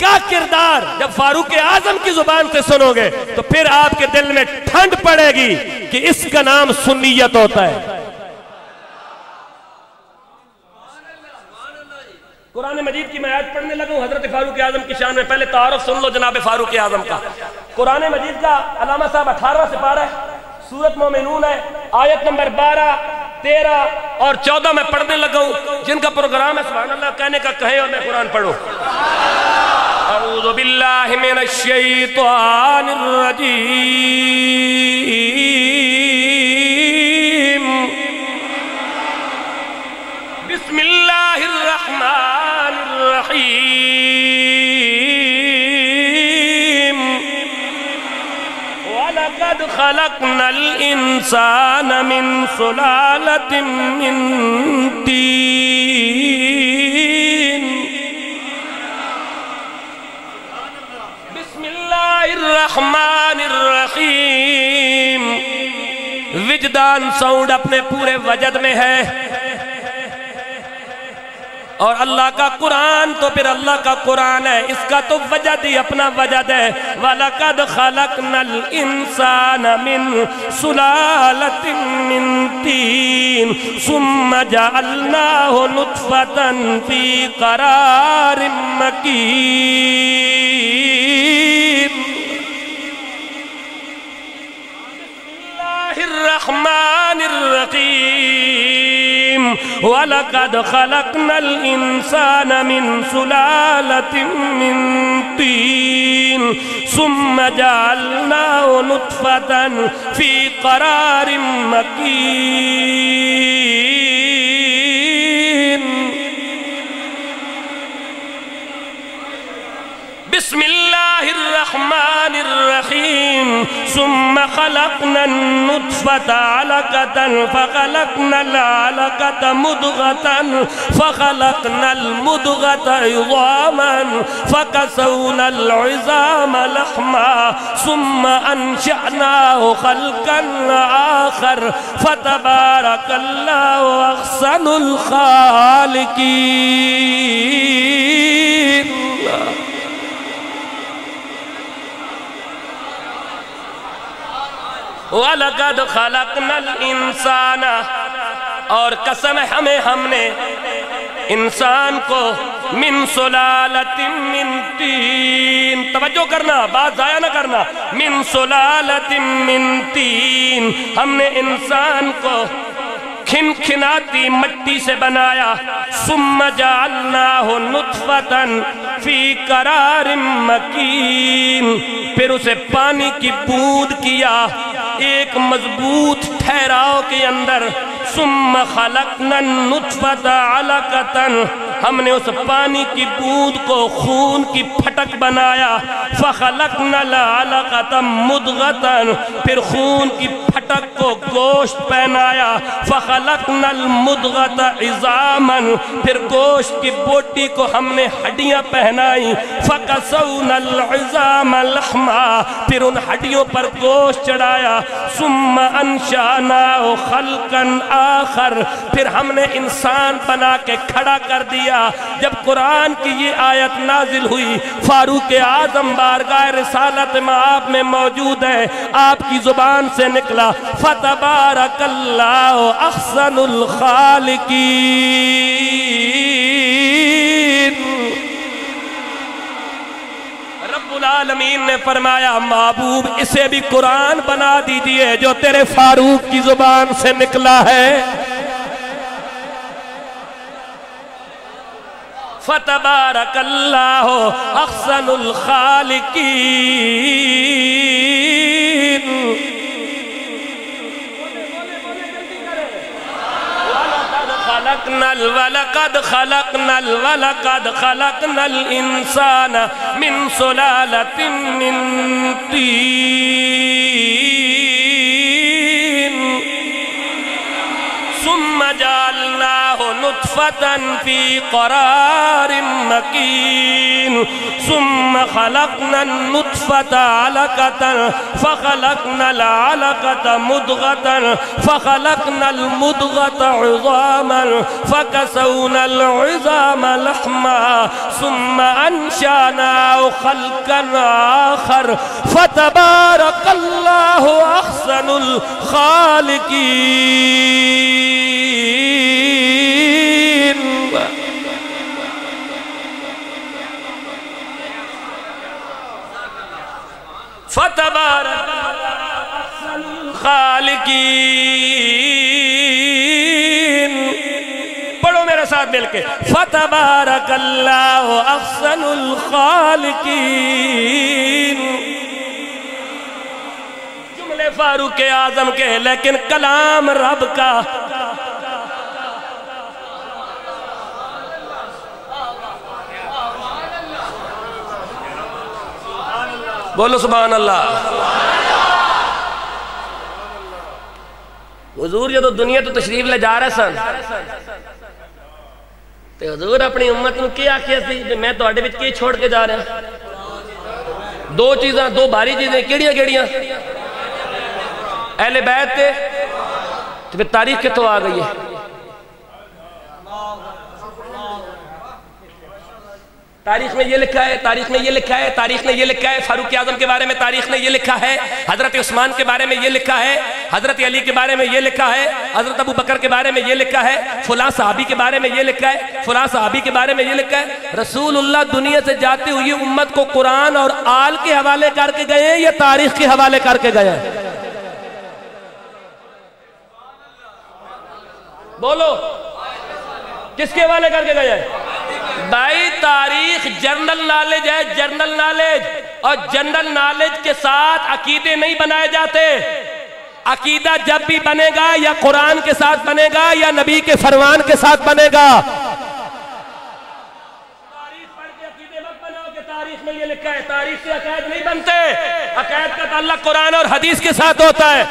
کا کردار جب فاروق اعظم کی زبان سے سنو گے تو پھر آپ کے دل میں ٹھنڈ پڑے گی کہ اس کا نام سنیت ہوتا ہے۔ قرآن مجید کی میں آیت پڑھنے لگا ہوں حضرت فاروق اعظم کی شان میں، پہلے تعارف سن لو جناب فاروق اعظم کا۔ قرآن مجید کا علامہ صاحب 18 سپارہ ہے، سورت مومنون ہے، آیت نمبر 12، 13 اور 14 میں پڑھنے لگا ہوں۔ جن کا پروگرام ہے سبحان اللہ کہنے کا کہیں اور میں قرآن پڑھوں۔ اعوذ باللہ من الشیطان الرجیم، بسم اللہ الرحمن الرحیم، وَلَقَدْ خَلَقْنَا الْإِنسَانَ مِنْ سُلَالَةٍ مِّن طِينٍ، بسم اللہ الرحمن الرحیم۔ وجدان ساؤنڈ اپنے پورے وجد میں ہے، اور اللہ کا قرآن تو پھر اللہ کا قرآن ہے، اس کا تو وجد ہی اپنا وجد ہے۔ وَلَقَدْ خَلَقْنَا الْإِنسَانَ مِنْ سُلَالَةٍ مِّن طِينٍ ثُمَّ جَعَلْنَاهُ نُطْفَةً فِي قَرَارٍ مَّكِينٍ۔ بسم اللہ الرحمن الرحیم، وَلَقَدْ خَلَقْنَا الْإِنسَانَ مِنْ سُلَالَةٍ مِّن طِينٍ ثُمَّ جَعَلْنَاهُ نُطْفَةً فِي قَرَارٍ مَّكِينٍ۔ بسم اللہ الرحمن الرحیم، ثم خلقنا النطفة علقة فخلقنا العلقة مضغة فخلقنا المضغة عظاما فكسونا العظام لحما ثم أنشأناه خلقا آخر فتبارك الله أحسن الخالقين۔ وَلَقَدْ خَلَقْنَا الْإِنسَانَ، اور قسم ہے ہم نے انسان کو من سلالت من تین، توجہ کرنا بات ضائع نہ کرنا، من سلالت من تین، ہم نے انسان کو کھنکھناتی مٹی سے بنایا، ثم جعلناہ نطفةً فی قرار مکین، پھر اسے پانی کی بوند کیا ایک مضبوط ٹھہراؤ کے اندر، ثم خلقنا النطفة علقة، ہم نے اس پانی کی بوند کو خون کی پھٹک بنایا، فخلقنا العلقة مضغة، پھر خون کی پھٹک کو گوشت پہنایا، فخلقنا المضغة عظاما، پھر گوشت کی بوٹی کو ہم نے ہڈیاں پہنائی، فکسونا العظام لحما، پھر ان ہڈیوں پر گوشت چڑھایا، ثم انشأناه خلقا آخر، پھر ہم نے انسان بنا کے کھڑا کر دیا۔ جب قرآن کی یہ آیت نازل ہوئی، فاروق اعظم بارگاہ رسالت آپ میں موجود ہے، آپ کی زبان سے نکلا فَتَبَارَكَ اللَّهُ أَحْسَنُ الْخَالِقِينَ۔ رب العالمین نے فرمایا محبوب اسے بھی قرآن بنا دیجئے جو تیرے فاروق کی زبان سے نکلا ہے۔ فَتَبَارَكَ اللَّهُ أَحْسَنُ الْخَالِقِينَ۔ وَلَقَدْ خَلَقْنَا الْإِنسَانَ مِنْ سُلَالَةٍ مِّن طِينٍ ثُمَّ جَعَلْنَاهُ نُطْفَةً فِي قَرَارٍ مَّكِينٍ، ثم خلقنا النطفة علقة فخلقنا العلقة مضغة فخلقنا المضغة عظاما فكسونا العظام لحما ثم أنشأناه خلقا آخر فتبارك الله أحسن الخالقين. فتبارك أحسن الخالقين. پڑھو میرے ساتھ مل کے، فتبارک اللہ احسن الخالقین. جملے فاروق اعظم کے لیکن کلام رب کا. بولو سبحان اللہ. حضور جدو دنیا تو تشریف لے جا رہے سن تو حضور اپنی امت کو کیا آکھیا سی میں تو اڈے بچ کی چھوڑ کے جا رہا ہوں؟ دو چیزاں، دو بھاری چیزیں کیڑیاں اہل بیت تھے. تو پھر تاریخ کتوں آ گئی ہے؟ تاریخ میں یہ لکھا ہے، تاریخ میں یہ لکھا ہے، تاریخ نے یہ لکھا ہے. فاروق اعظم کے بارے میں تاریخ نے یہ لکھا ہے، حضرت عثمان کے بارے میں یہ لکھا ہے، حضرت علی کے بارے میں یہ لکھا ہے، حضرت ابو بکر کے بارے میں یہ لکھا ہے، فلاں صحابی کے بارے میں یہ لکھا ہے، فلاں صحابی کے بارے میں یہ لکھا ہے. رسول اللہ دنیا سے جاتے ہوئے امت کو قرآن اور آل کے حوالے کر کے گئے ہیں یا تاریخ کے حوالے کر کے گئے ہیں؟ بولو کس کے حوالے کر کے گئے ہیں؟ بھائی تاریخ جنرل نالج ہے، جنرل نالج. اور جنرل نالج کے ساتھ عقیدے نہیں بنائے جاتے. عقیدہ جب بھی بنے گا یا قرآن کے ساتھ بنے گا یا نبی کے فرمان کے ساتھ بنے گا. تاریخ پڑھ کے عقیدے مت بناؤ کہ تاریخ میں یہ لکھا ہے. تاریخ سے عقائد نہیں بنتے. عقائد کا تعلق قرآن اور حدیث کے ساتھ ہوتا ہے.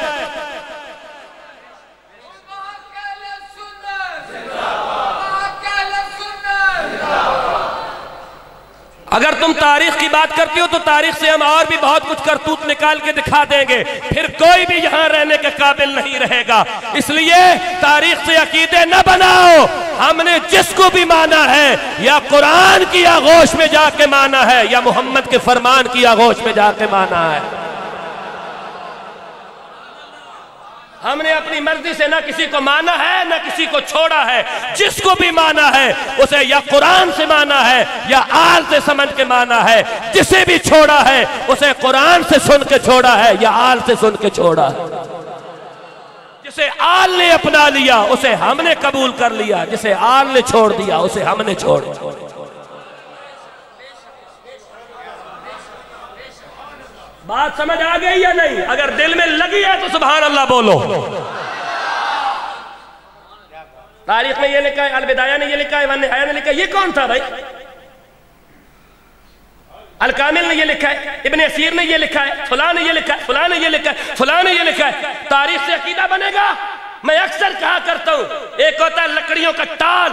اگر تم تاریخ کی بات کرتی ہو تو تاریخ سے ہم اور بھی بہت کچھ کرتوت نکال کے دکھا دیں گے، پھر کوئی بھی یہاں رہنے کے قابل نہیں رہے گا. اس لیے تاریخ سے عقیدے نہ بناؤ. ہم نے جس کو بھی مانا ہے یا قرآن کی آغوش میں جا کے مانا ہے یا محمد کے فرمان کی آغوش میں جا کے مانا ہے. ہم نے اپنی مرضی سے نہ کسی کو مانا ہے نہ کسی کو چھوڑا ہے. جس کو بھی مانا ہے اسے یا قرآن سے مانا ہے یا آل سے سمجھ کے مانا ہے. جسے بھی چھوڑا ہے اسے قرآن سے سن کے چھوڑا ہے یا آل سے سن کے چھوڑا ہے. جسے آل نے اپنا لیا اسے ہم نے قبول کر لیا، جسے آل نے چھوڑ دیا اسے ہم نے چھوڑ دیا. بات سمجھ آ گئی یا نہیں؟ اگر دل میں لگی ہے تو سبحان اللہ بولو. تاریخ میں یہ لکھا ہے، البدایہ نے یہ لکھا ہے، والنہایہ نے لکھا ہے. یہ کون تھا بھائی؟ الکامل نے یہ لکھا ہے، ابن اسیر نے یہ لکھا ہے، فلاں نے یہ لکھا ہے، فلاں نے یہ لکھا ہے، فلاں نے یہ لکھا ہے. تاریخ سے عقیدہ بنے گا؟ میں اکثر کہا کرتا ہوں ایک ہوتا ہے لکڑیوں کا ٹال،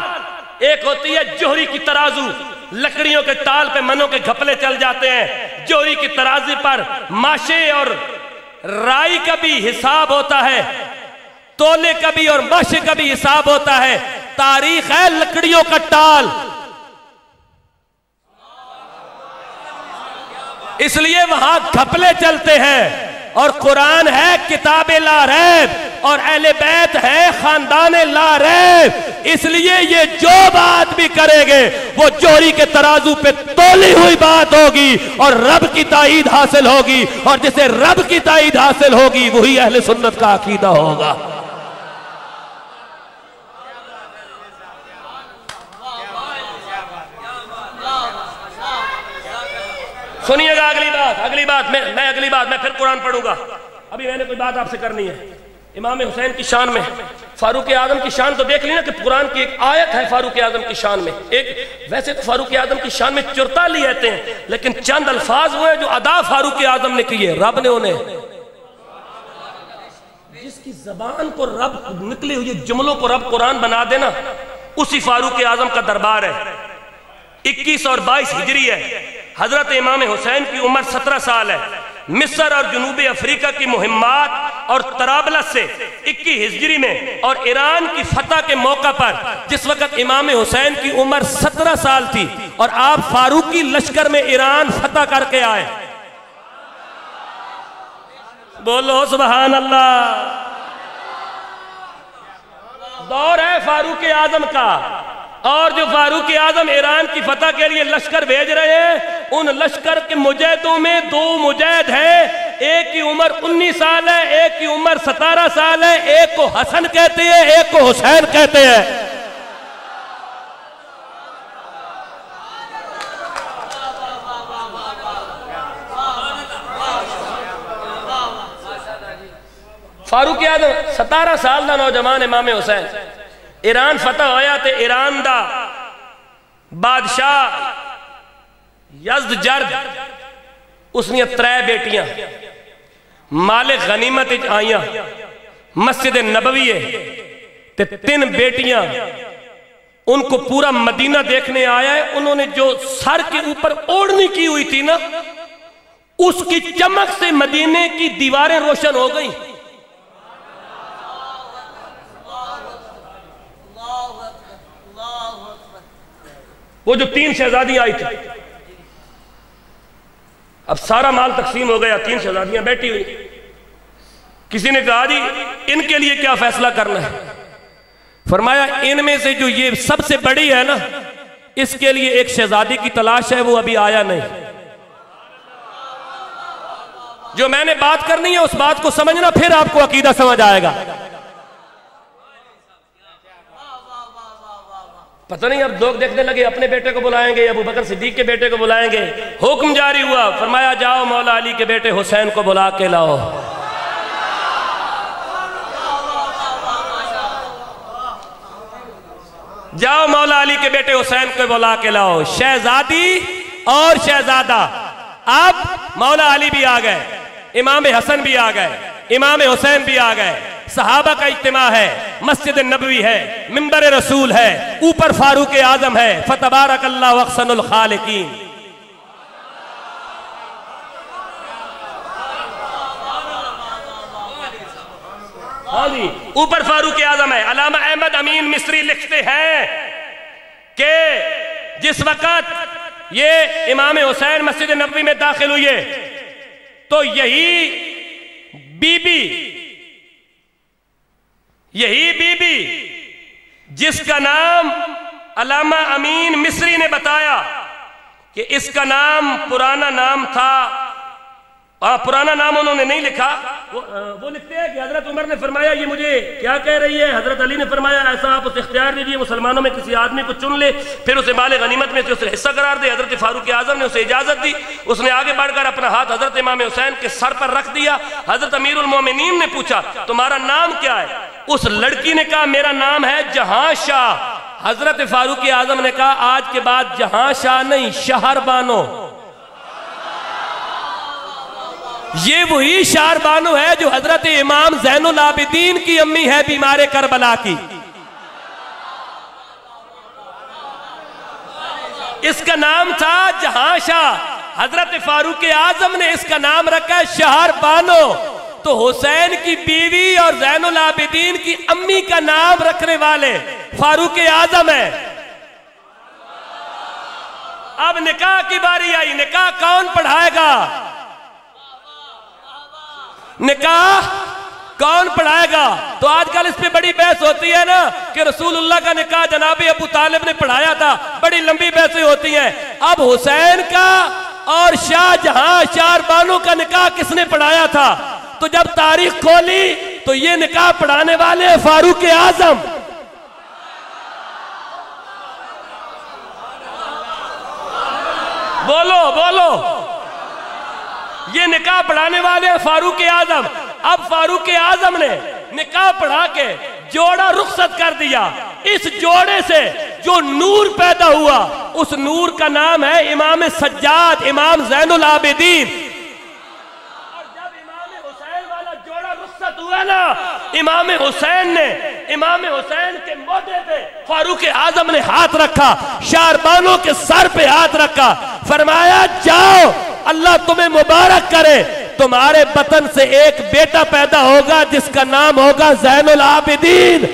ایک ہوتی ہے جوہری کی ترازو. لکڑیوں کے ٹال پہ منوں کے گھپلے چل جاتے ہیں. جوہری کی ترازی پر ماشے اور رائی کا بھی حساب ہوتا ہے، تولے کا بھی اور ماشے کا بھی حساب ہوتا ہے. تاریخ ہے لکڑیوں کا ٹال. اس لیے وہاں گھپلے چلتے ہیں. اور قرآن ہے کتاب لا ریب اور اہل بیت ہے خاندان لا ریب. اس لیے یہ جو بات بھی کرے گے وہ جوہری کے ترازو پہ تولی ہوئی بات ہوگی اور رب کی تائید حاصل ہوگی. اور جسے رب کی تائید حاصل ہوگی وہی اہل سنت کا عقیدہ ہوگا. سنیے گا اگلی بات میں پھر قرآن پڑھوں گا. ابھی میں نے کوئی بات آپ سے کرنی ہے. امام حسین کی شان میں فاروق اعظم کی شان تو دیکھ لی نا کہ قرآن کی ایک آیت ہے فاروق اعظم کی شان میں. ویسے تو فاروق اعظم کی شان میں 44 آیتیں ہیں لیکن چند الفاظ ہوئے جو ادا فاروق اعظم نے کیے. رب نے انہیں جس کی زبان کو رب نکلے ہوئے جملوں کو رب قرآن بنا دینا اسی فاروق اعظم کا دربار ہے. 21 اور 22 ہجری ہے، حضرت امام حسین کی عمر 17 سال ہے۔ مصر اور جنوبی افریقہ کی مہمات اور طرابلس سے 21 ہجری میں اور ایران کی فتح کے موقع پر جس وقت امام حسین کی عمر 17 سال تھی اور آپ فاروقی لشکر میں ایران فتح کر کے آئے۔ بولو سبحان اللہ۔ دور ہے فاروق اعظم کا، اور جو فاروق اعظم ایران کی فتح کے لیے لشکر بھیج رہے ہیں، ان لشکر کے مجاہدوں میں 2 مجاہد ہیں، ایک کی عمر 19 سال ہے، ایک کی عمر 17 سال ہے، ایک کو حسن کہتے ہیں، ایک کو حسین کہتے ہیں۔ فاروق اعظم 17 سال دا نوجوان امام حسین ایران فتح ہویا تے ایران دا بادشاہ یزدجرد اس نے 3 بیٹیاں مال غنیمت آئیاں مسجد نبوی تے 3 بیٹیاں ان کو پورا مدینہ دیکھنے آیا ہے۔ انہوں نے جو سر کے اوپر اوڑھنی کی ہوئی تھی نا، اس کی چمک سے مدینے کی دیواریں روشن ہو گئیں۔ وہ جو 3 شہزادیاں آئی تھی، اب سارا مال تقسیم ہو گیا، 3 شہزادیاں بیٹھی ہوئی۔ کسی نے کہا جی ان کے لیے کیا فیصلہ کرنا ہے؟ فرمایا ان میں سے جو یہ سب سے بڑی ہے نا، اس کے لیے ایک شہزادی کی تلاش ہے، وہ ابھی آیا نہیں۔ جو میں نے بات کرنی ہے اس بات کو سمجھنا، پھر آپ کو عقیدہ سمجھ آئے گا۔ پتہ نہیں اب لوگ دیکھنے لگے اپنے بیٹے کو بلائیں گے، ابو بکر صدیق کے بیٹے کو بلائیں گے۔ حکم جاری ہوا، فرمایا جاؤ مولا علی کے بیٹے حسین کو بلا کے لاؤ۔ جاؤ مولا علی کے بیٹے حسین کو بلا کے لاؤ۔ شہزادی اور شہزادہ، اب مولا علی بھی آ گئے، امام حسن بھی آ گئے، امام حسین بھی آ گئے، صحابہ کا اجتماع ہے، مسجد نبوی ہے، منبر رسول ہے، اوپر فاروق اعظم ہے، فتبارک اللہ واحسن الخالقین۔ ہاں جی، اوپر فاروق اعظم ہے۔ علامہ احمد امین مصری لکھتے ہیں کہ جس وقت یہ امام حسین مسجد نبوی میں داخل ہوئے تو یہی بی بی جس کا نام علامہ امین مصری نے بتایا کہ اس کا نام پرانا نام تھا، پرانا نام انہوں نے نہیں لکھا، وہ لکھتے ہیں کہ حضرت عمر نے فرمایا یہ مجھے کیا کہہ رہی ہے؟ حضرت علی نے فرمایا ایسا آپ اسے اختیار دیجئے، مسلمانوں میں کسی آدمی کو چن لے، پھر اسے مال غنیمت میں سے اسے حصہ قرار دے۔ حضرت فاروق اعظم نے اسے اجازت دی، اس نے آگے بڑھ کر اپنا ہاتھ حضرت امام حسین کے سر پر رکھ دیا۔ حضرت امیر المومنین نے پوچھا تمہارا نام کیا ہے؟ اس لڑکی نے کہا میرا نام ہے جہاں شاہ۔ حضرت فاروق اعظم نے کہا آج کے بعد جہاں شاہ نہیں، شہر بانو۔ یہ وہی شہر بانو ہے جو حضرت امام زین العابدین کی امی ہے بیمار کربلا کی۔ اس کا نام تھا جہاں شاہ، حضرت فاروق اعظم نے اس کا نام رکھا شہر بانو۔ تو حسین کی بیوی اور زین العابدین کی امی کا نام رکھنے والے فاروق اعظم ہے۔ اب نکاح کی باری آئی، نکاح کون پڑھائے گا؟ نکاح کون پڑھائے گا؟ تو آج کل اس پہ بڑی بحث ہوتی ہے نا کہ رسول اللہ کا نکاح جناب ابو طالب نے پڑھایا تھا، بڑی لمبی بحثیں ہوتی ہیں۔ اب حسین کا اور شاہ جہاں شہر بانو کا نکاح کس نے پڑھایا تھا؟ تو جب تاریخ کھولی تو یہ نکاح پڑھانے والے فاروق اعظم۔ بولو بولو، یہ نکاح پڑھانے والے فاروق اعظم۔ اب فاروق اعظم نے نکاح پڑھا کے جوڑا رخصت کر دیا، اس جوڑے سے جو نور پیدا ہوا اس نور کا نام ہے امام سجاد، امام زین العابدین۔ اور جب امام حسین والا جوڑا رخصت ہوا نا، امام حسین نے امام حسین کے موڈے پہ فاروق اعظم نے ہاتھ رکھا، شاربانوں کے سر پہ ہاتھ رکھا، فرمایا جاؤ اللہ تمہیں مبارک کرے، تمہارے بطن سے ایک بیٹا پیدا ہوگا جس کا نام ہوگا زین العابدین۔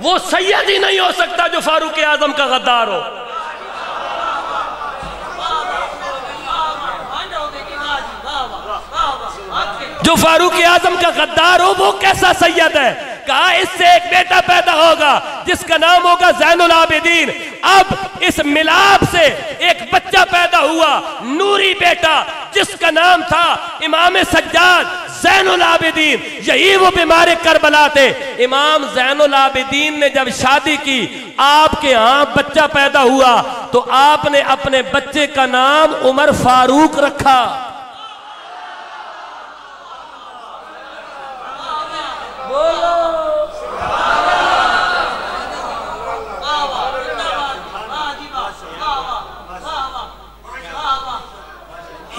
وہ سید ہی نہیں ہو سکتا جو فاروق اعظم کا غدار ہو۔ جو فاروق اعظم کا غدار ہو وہ کیسا سید ہے؟ کہا اس سے ایک بیٹا پیدا ہوگا جس کا نام ہوگا زین العابدین۔ اب اس ملاب سے ایک بچہ پیدا ہوا، نوری بیٹا، جس کا نام تھا امام سجاد زین العابدین۔ یہی وہ بیمار کربلا تھے۔ امام زین العابدین نے جب شادی کی، آپ کے ہاں بچہ پیدا ہوا تو آپ نے اپنے بچے کا نام عمر فاروق رکھا۔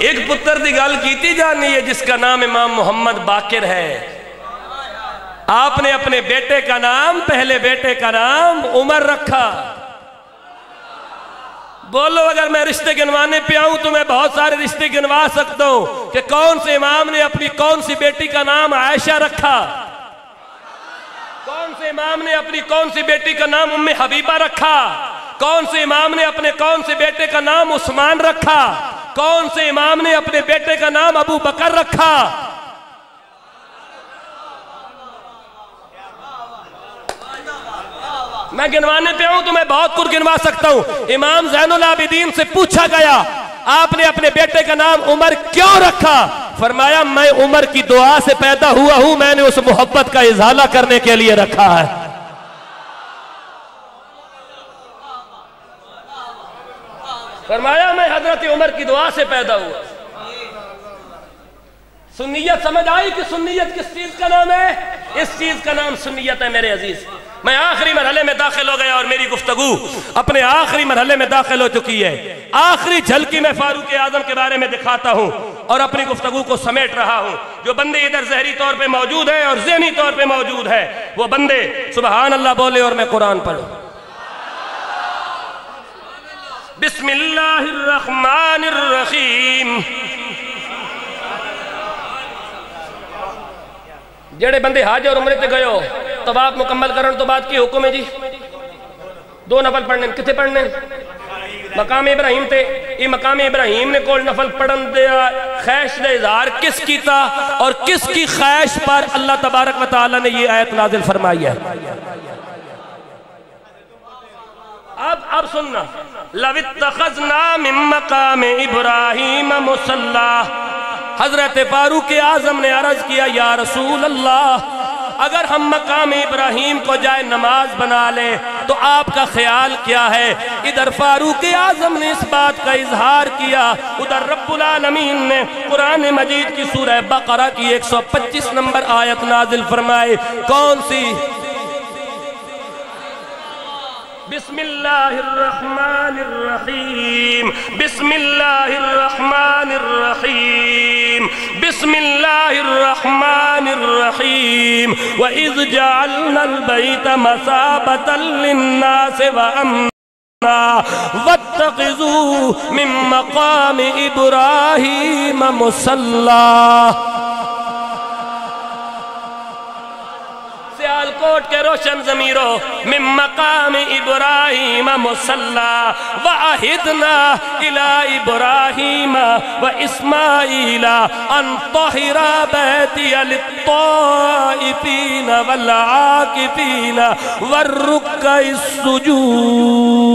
ایک پتر دی گل کیتی جانی ہے جس کا نام امام محمد باقر ہے، آپ نے اپنے بیٹے کا نام، پہلے بیٹے کا نام عمر رکھا۔ بولو اگر میں رشتے گنوانے پہ آؤں تو میں بہت سارے رشتے گنوا سکتا ہوں کہ کون سے امام نے اپنی کون سی بیٹی کا نام عائشہ رکھا، کون سے امام نے اپنی کون سی بیٹی کا نام ام حبیبہ رکھا، کون سے امام نے اپنے کون سے بیٹے کا نام عثمان رکھا، کون سے امام نے اپنے بیٹے کا نام ابو بکر رکھا۔ میں گنوانے پہ ہوں تو میں بہت کچھ گنوا سکتا ہوں۔ امام زین العابدین سے پوچھا گیا آپ نے اپنے بیٹے کا نام عمر کیوں رکھا؟ فرمایا میں عمر کی دعا سے پیدا ہوا ہوں، میں نے اس محبت کا ازالہ کرنے کے لیے رکھا ہے۔ فرمایا میں حضرت عمر کی دعا سے پیدا ہوا۔ سنیت سمجھ آئی کہ سنیت کس چیز کا نام ہے؟ اس چیز کا نام سنیت ہے میرے عزیز۔ میں آخری مرحلے میں داخل ہو گیا اور میری گفتگو اپنے آخری مرحلے میں داخل ہو چکی ہے۔ آخری جھلکی میں فاروق اعظم کے بارے میں دکھاتا ہوں اور اپنی گفتگو کو سمیٹ رہا ہوں۔ جو بندے ادھر ظاہری طور پہ موجود ہیں اور ذہنی طور پہ موجود ہیں وہ بندے سبحان اللہ بولے اور میں قرآن پڑھوں۔ بسم اللہ الرحمن الرحیم۔ جڑے بندے حج اور عمرے تے گئے ہو طواف مکمل کرن تو بعد کی حکم ہے جی؟ 2 نفل پڑھنے، کتنے پڑھنے؟ مقام ابراہیم تے یہ مقام ابراہیم نے کول نفل پڑھن دیا خواہش دے اظہار کس کی تھا اور کس کی خواہش پر اللہ تبارک و تعالی نے یہ آیت نازل فرمائی ہے؟ اب سننا، لَوِ اتَّخَذْنَا مِن مَقَامِ ابراہیم مُصَلَّى۔ حضرت فاروق اعظم نے عرض کیا یا رسول اللہ اگر ہم مقام ابراہیم کو جائے نماز بنا لیں تو آپ کا خیال کیا ہے؟ ادھر فاروق اعظم نے اس بات کا اظہار کیا، ادھر رب العالمین نے قرآن مجید کی سورہ بقرہ کی 125 نمبر آیت نازل فرمائے۔ کون سی؟ بسم اللہ الرحمن الرحیم، بسم اللہ الرحمن الرحیم، بسم اللہ الرحمن الرحیم۔ وَإِذْ جَعَلْنَا الْبَيْتَ مَثَابَةً لِلنَّاسِ وَأَمْنًا وَاتَّخِذُوا مِن مَّقَامِ إِبْرَاهِيمَ مُصَلًّى۔ سیالکوٹ کے روشن ضمیروں من مقام ابراہیم مصلی وعہدنا الی ابراہیم و اسماعیل ان طہر بیتی للطائفین والعاکفین والرکع السجود۔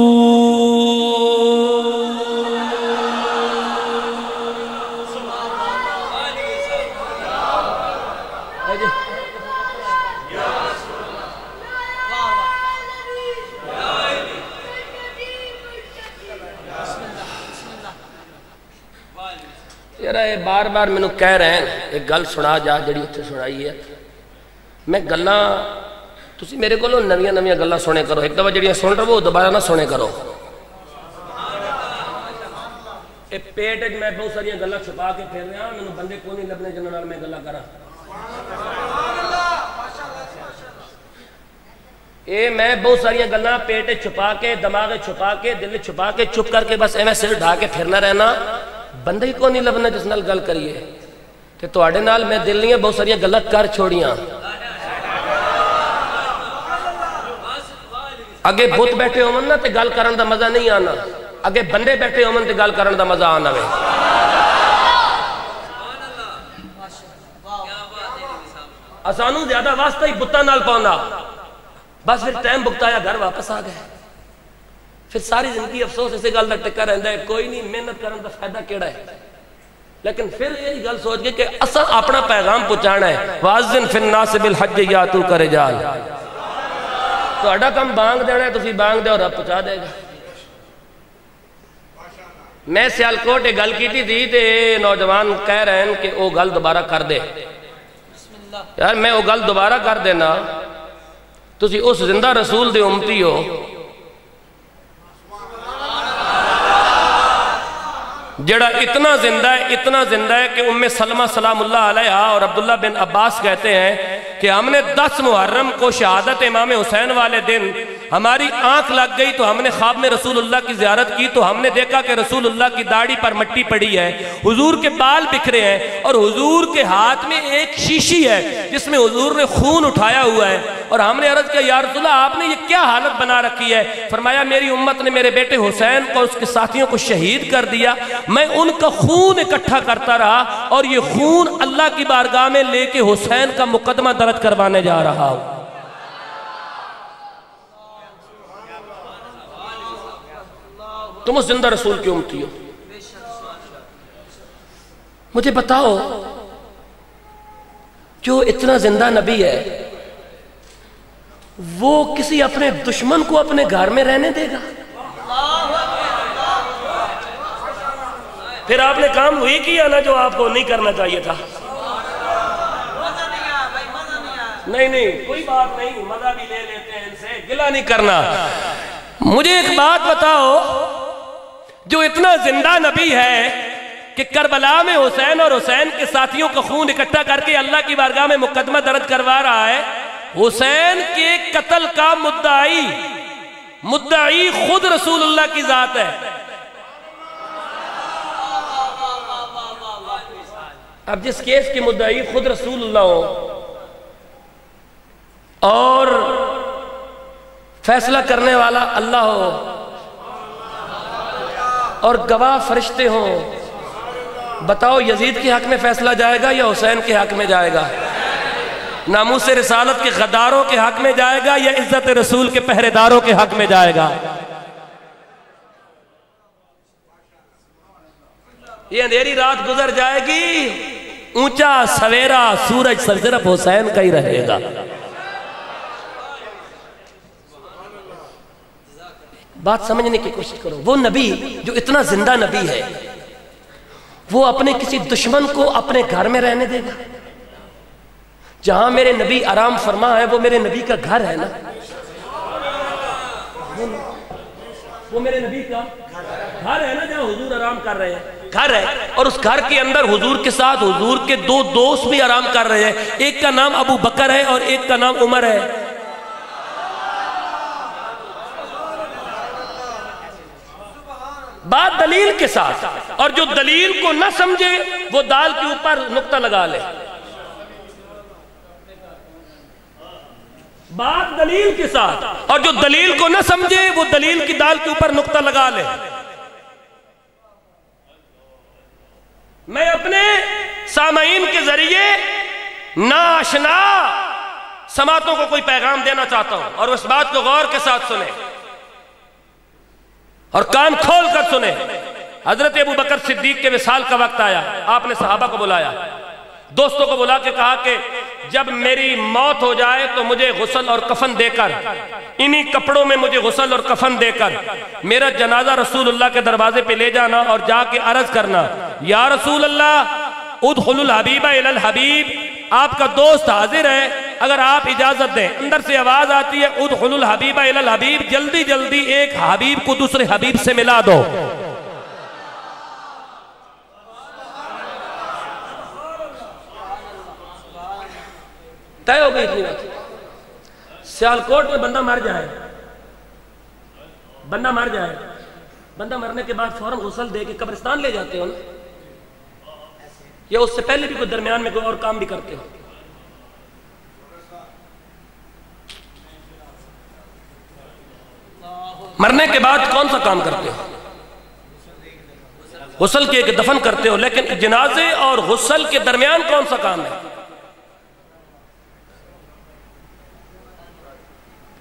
بار بار میں کہہ رہے ہیں ایک گل سنا جا جڑی اتنے سنائی ہے میں گلاں تسی میرے کو نویاں نویاں گلاں سنے کرو، ایک دفعہ جڑیاں سن رہو وہ دوبارہ نہ سنے کرو۔ پیٹ میں بہت ساری گلاں چھپا کے پھر رہا میں بندے کو نہیں لبنے جنہوں نال میں گلاں کرا میں بہت ساری گلاں پیٹ چھپا کے دماغ چھپا کے دل چھپا کے چپ کر کے بس ایویں سر ڈھا کے پھرنا رہنا بندے ہی کو نہیں لبنا جس نال گل کریے تے تواڈے نال میں دل نہیں بہت ساری گلاں کر چھوڑیاں اگے بت بیٹھے ہومن نا تے گل کرن دا مزہ نہیں آنا اگے بندے بیٹھے ہومن تے گل کرن دا مزہ آنا وے اسانو زیادہ واسطہ ہی بتاں نال پاؤندا بس پھر ٹائم بکتایا گھر واپس آ گئے پھر ساری زندگی افسوس اسے گل دا ٹکا رہندا ہے کوئی نہیں محنت کرن دا فائدہ کیڑا ہے لیکن پھر یہی گل سوچ گئے کہ اساں اپنا پیغام پہنچانا ہے واذن فی الناس بالحج یاتوک رجال تہاڈا کم بانگ دینا ہے تسی بانگ دے اور رب پہنچا دے گا میں سیالکوٹ ایک گل کیتی تھی تے نوجوان کہہ رہے ہیں کہ وہ گل دوبارہ کر دے یار میں وہ گل دوبارہ کر دینا تسی اس زندہ رسول دے امتی ہو جڑا اتنا زندہ ہے کہ ام سلمہ سلام اللہ علیہ اور عبداللہ بن عباس کہتے ہیں کہ ہم نے 10 محرم کو شہادت امام حسین والے دن ہماری آنکھ لگ گئی تو ہم نے خواب میں رسول اللہ کی زیارت کی تو ہم نے دیکھا کہ رسول اللہ کی داڑھی پر مٹی پڑی ہے حضور کے بال بکھرے ہیں اور حضور کے ہاتھ میں ایک شیشی ہے جس میں حضور نے خون اٹھایا ہوا ہے اور ہم نے عرض کیا یا رسول اللہ آپ نے یہ کیا حالت بنا رکھی ہے فرمایا میری امت نے میرے بیٹے حسین کو اس کے ساتھیوں کو شہید کر دیا میں ان کا خون اکٹھا کرتا رہا اور یہ خون اللہ کی بارگاہ میں لے کے حسین کا مقدمہ درج کروانے جا رہا ہوں تم اس زندہ رسول کی امتی ہو مجھے بتاؤ جو اتنا زندہ نبی ہے وہ کسی اپنے دشمن کو اپنے گھر میں رہنے دے گا پھر آپ نے کام وہی کیا نا جو آپ کو نہیں کرنا چاہیے تھا نہیں کوئی بات نہیں مزہ بھی لے لیتے ہیں ان سے گلہ نہیں کرنا مجھے ایک بات بتاؤ جو اتنا زندہ نبی ہے کہ کربلا میں حسین اور حسین کے ساتھیوں کا خون اکٹھا کر کے اللہ کی بارگاہ میں مقدمہ درج کروا رہا ہے حسین کے قتل کا مدعی خود رسول اللہ کی ذات ہے اب جس کیس کے مدعی خود رسول اللہ ہو اور فیصلہ کرنے والا اللہ ہو اور گواہ فرشتے ہوں بتاؤ یزید کے حق میں فیصلہ جائے گا یا حسین کے حق میں جائے گا ناموس رسالت کے غداروں کے حق میں جائے گا یا عزت رسول کے پہرے داروں کے حق میں جائے گا یہ اندھیری رات گزر جائے گی اونچا سویرا سورج صرف حسین کا ہی رہے گا بات سمجھنے کی کوشش کرو وہ نبی جو اتنا زندہ نبی ہے وہ اپنے کسی دشمن کو اپنے گھر میں رہنے دے گا جہاں میرے نبی آرام فرما ہے وہ میرے نبی کا گھر ہے نا وہ میرے نبی کا گھر ہے نا جہاں حضور آرام کر رہے ہیں گھر ہے اور اس گھر کے اندر حضور کے ساتھ حضور کے 2 دوست بھی آرام کر رہے ہیں ایک کا نام ابو بکر ہے اور ایک کا نام عمر ہے بات دلیل کے ساتھ اور جو دلیل کو نہ سمجھے وہ دال کے اوپر نقطہ لگا لے بات دلیل کے ساتھ اور جو دلیل کو نہ سمجھے وہ دلیل کی دال کے اوپر نقطہ لگا لے میں اپنے سامعین کے ذریعے ناشنا سماعتوں کو کوئی پیغام دینا چاہتا ہوں اور اس بات کو غور کے ساتھ سنیں اور کان کھول کر سنیں حضرت ابو بکر صدیق کے وصال کا وقت آیا آپ نے صحابہ کو بلایا دوستوں کو بلا کے کہا کہ جب میری موت ہو جائے تو مجھے غسل اور کفن دے کر انہی کپڑوں میں مجھے غسل اور کفن دے کر میرا جنازہ رسول اللہ کے دروازے پہ لے جانا اور جا کے عرض کرنا یا رسول اللہ ادخل الحبیب الی الحبیب آپ کا دوست حاضر ہے اگر آپ اجازت دیں اندر سے آواز آتی ہے ادخل الحبیب الی الحبیب جلدی جلدی ایک حبیب کو دوسرے حبیب سے ملا دو طے ہو گئی اتنی بات. سیالکوٹ میں بندہ مر جائے، بندہ مرنے کے بعد فوراً غسل دے کے قبرستان لے جاتے ہو نا، یا اس سے پہلے بھی کوئی درمیان میں کوئی اور کام بھی کرتے ہو؟ مرنے کے بعد کون سا کام کرتے ہو؟ غسل کے ایک دفن کرتے ہو، لیکن جنازے اور غسل کے درمیان کون سا کام ہے؟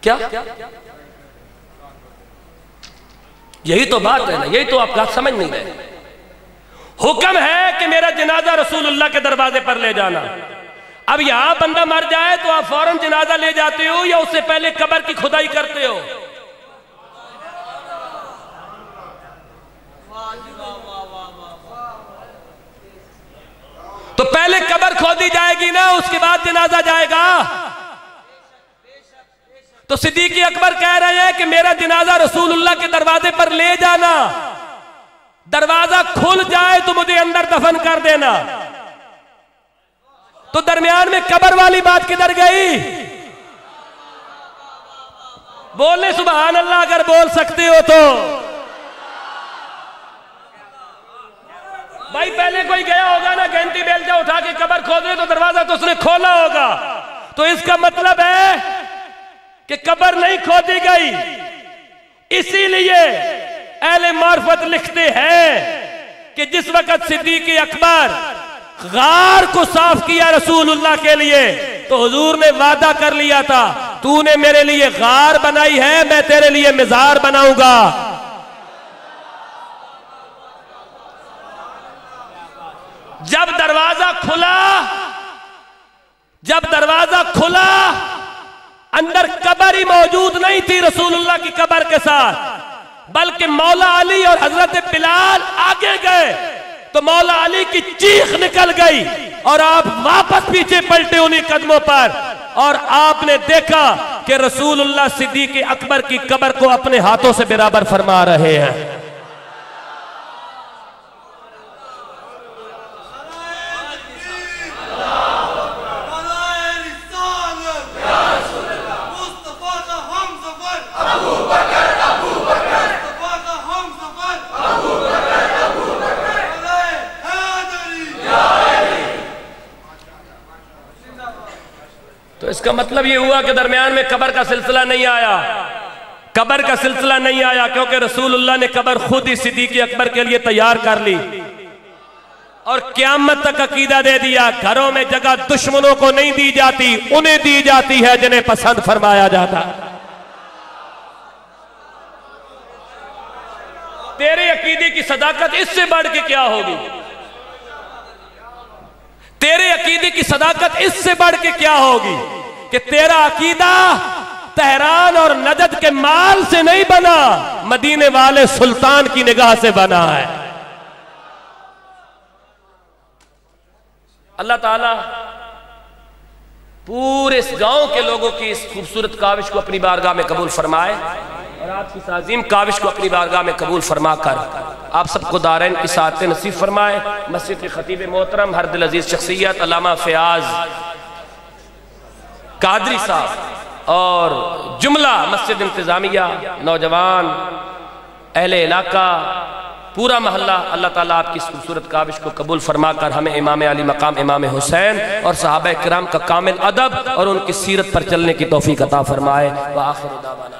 کیا؟ یہی تو بات ہے نا، یہی تو آپ کا سمجھ نہیں رہے. حکم ہے کہ میرا جنازہ رسول اللہ کے دروازے پر لے جانا. اب یہاں بندہ مر جائے تو آپ فوراً جنازہ لے جاتے ہو یا اس سے پہلے قبر کی کھدائی کرتے ہو؟ تو پہلے قبر کھودی جائے گی نا، اس کے بعد جنازہ جائے گا. تو صدیق اکبر کہہ رہے ہیں کہ میرا جنازہ رسول اللہ کے دروازے پر لے جانا، دروازہ کھل جائے تو مجھے اندر دفن کر دینا. تو درمیان میں قبر والی بات کدھر گئی؟ بولے سبحان اللہ اگر بول سکتے ہو تو. بھائی پہلے کوئی گیا ہوگا نا گھنٹی بیلچا اٹھا کے قبر کھودے تو دروازہ تو اس نے کھولا ہوگا، تو اس کا مطلب ہے کہ قبر نہیں کھودی گئی. اسی لیے اہل معرفت لکھتے ہیں کہ جس وقت صدیق اکبر غار کو صاف کیا رسول اللہ کے لیے تو حضور نے وعدہ کر لیا تھا، تو نے میرے لیے غار بنائی ہے، میں تیرے لیے مزار بناؤں گا. جب دروازہ کھلا اندر قبر ہی موجود نہیں تھی رسول اللہ کی قبر کے ساتھ، بلکہ مولا علی اور حضرت بلال آگے گئے تو مولا علی کی چیخ نکل گئی اور آپ واپس پیچھے پلٹے انہی قدموں پر، اور آپ نے دیکھا کہ رسول اللہ صدیق اکبر کی قبر کو اپنے ہاتھوں سے برابر فرما رہے ہیں. تو اس کا مطلب یہ ہوا کہ درمیان میں قبر کا سلسلہ نہیں آیا، کیونکہ رسول اللہ نے قبر خود ہی صدیق اکبر کے لیے تیار کر لی اور قیامت تک عقیدہ دے دیا. گھروں میں جگہ دشمنوں کو نہیں دی جاتی، انہیں دی جاتی ہے جنہیں پسند فرمایا جاتا. تیرے عقیدے کی صداقت اس سے بڑھ کے کیا ہوگی؟ تیرے عقیدے کی صداقت اس سے بڑھ کے کیا ہوگی کہ تیرا عقیدہ تہران اور نجد کے مال سے نہیں بنا، مدینے والے سلطان کی نگاہ سے بنا ہے. اللہ تعالیٰ پورے اس گاؤں کے لوگوں کی اس خوبصورت کاوش کو اپنی بارگاہ میں قبول فرمائے اور آپ کی عظیم کاوش کو اپنی بارگاہ میں قبول فرما کر آپ سب کو دارین کی سعادت نصیب فرمائے. مسجد کے خطیب محترم ہر دل عزیز شخصیت علامہ فیاض قادری صاحب اور جملہ مسجد انتظامیہ، نوجوان، اہل علاقہ، پورا محلہ، اللہ تعالیٰ آپ کی اس خوبصورت کاوش کو قبول فرما کر ہمیں امام علی مقام امام حسین اور صحابہ کرام کا کامل ادب اور ان کی سیرت پر چلنے کی توفیق عطا فرمائے. وآخر دعوانا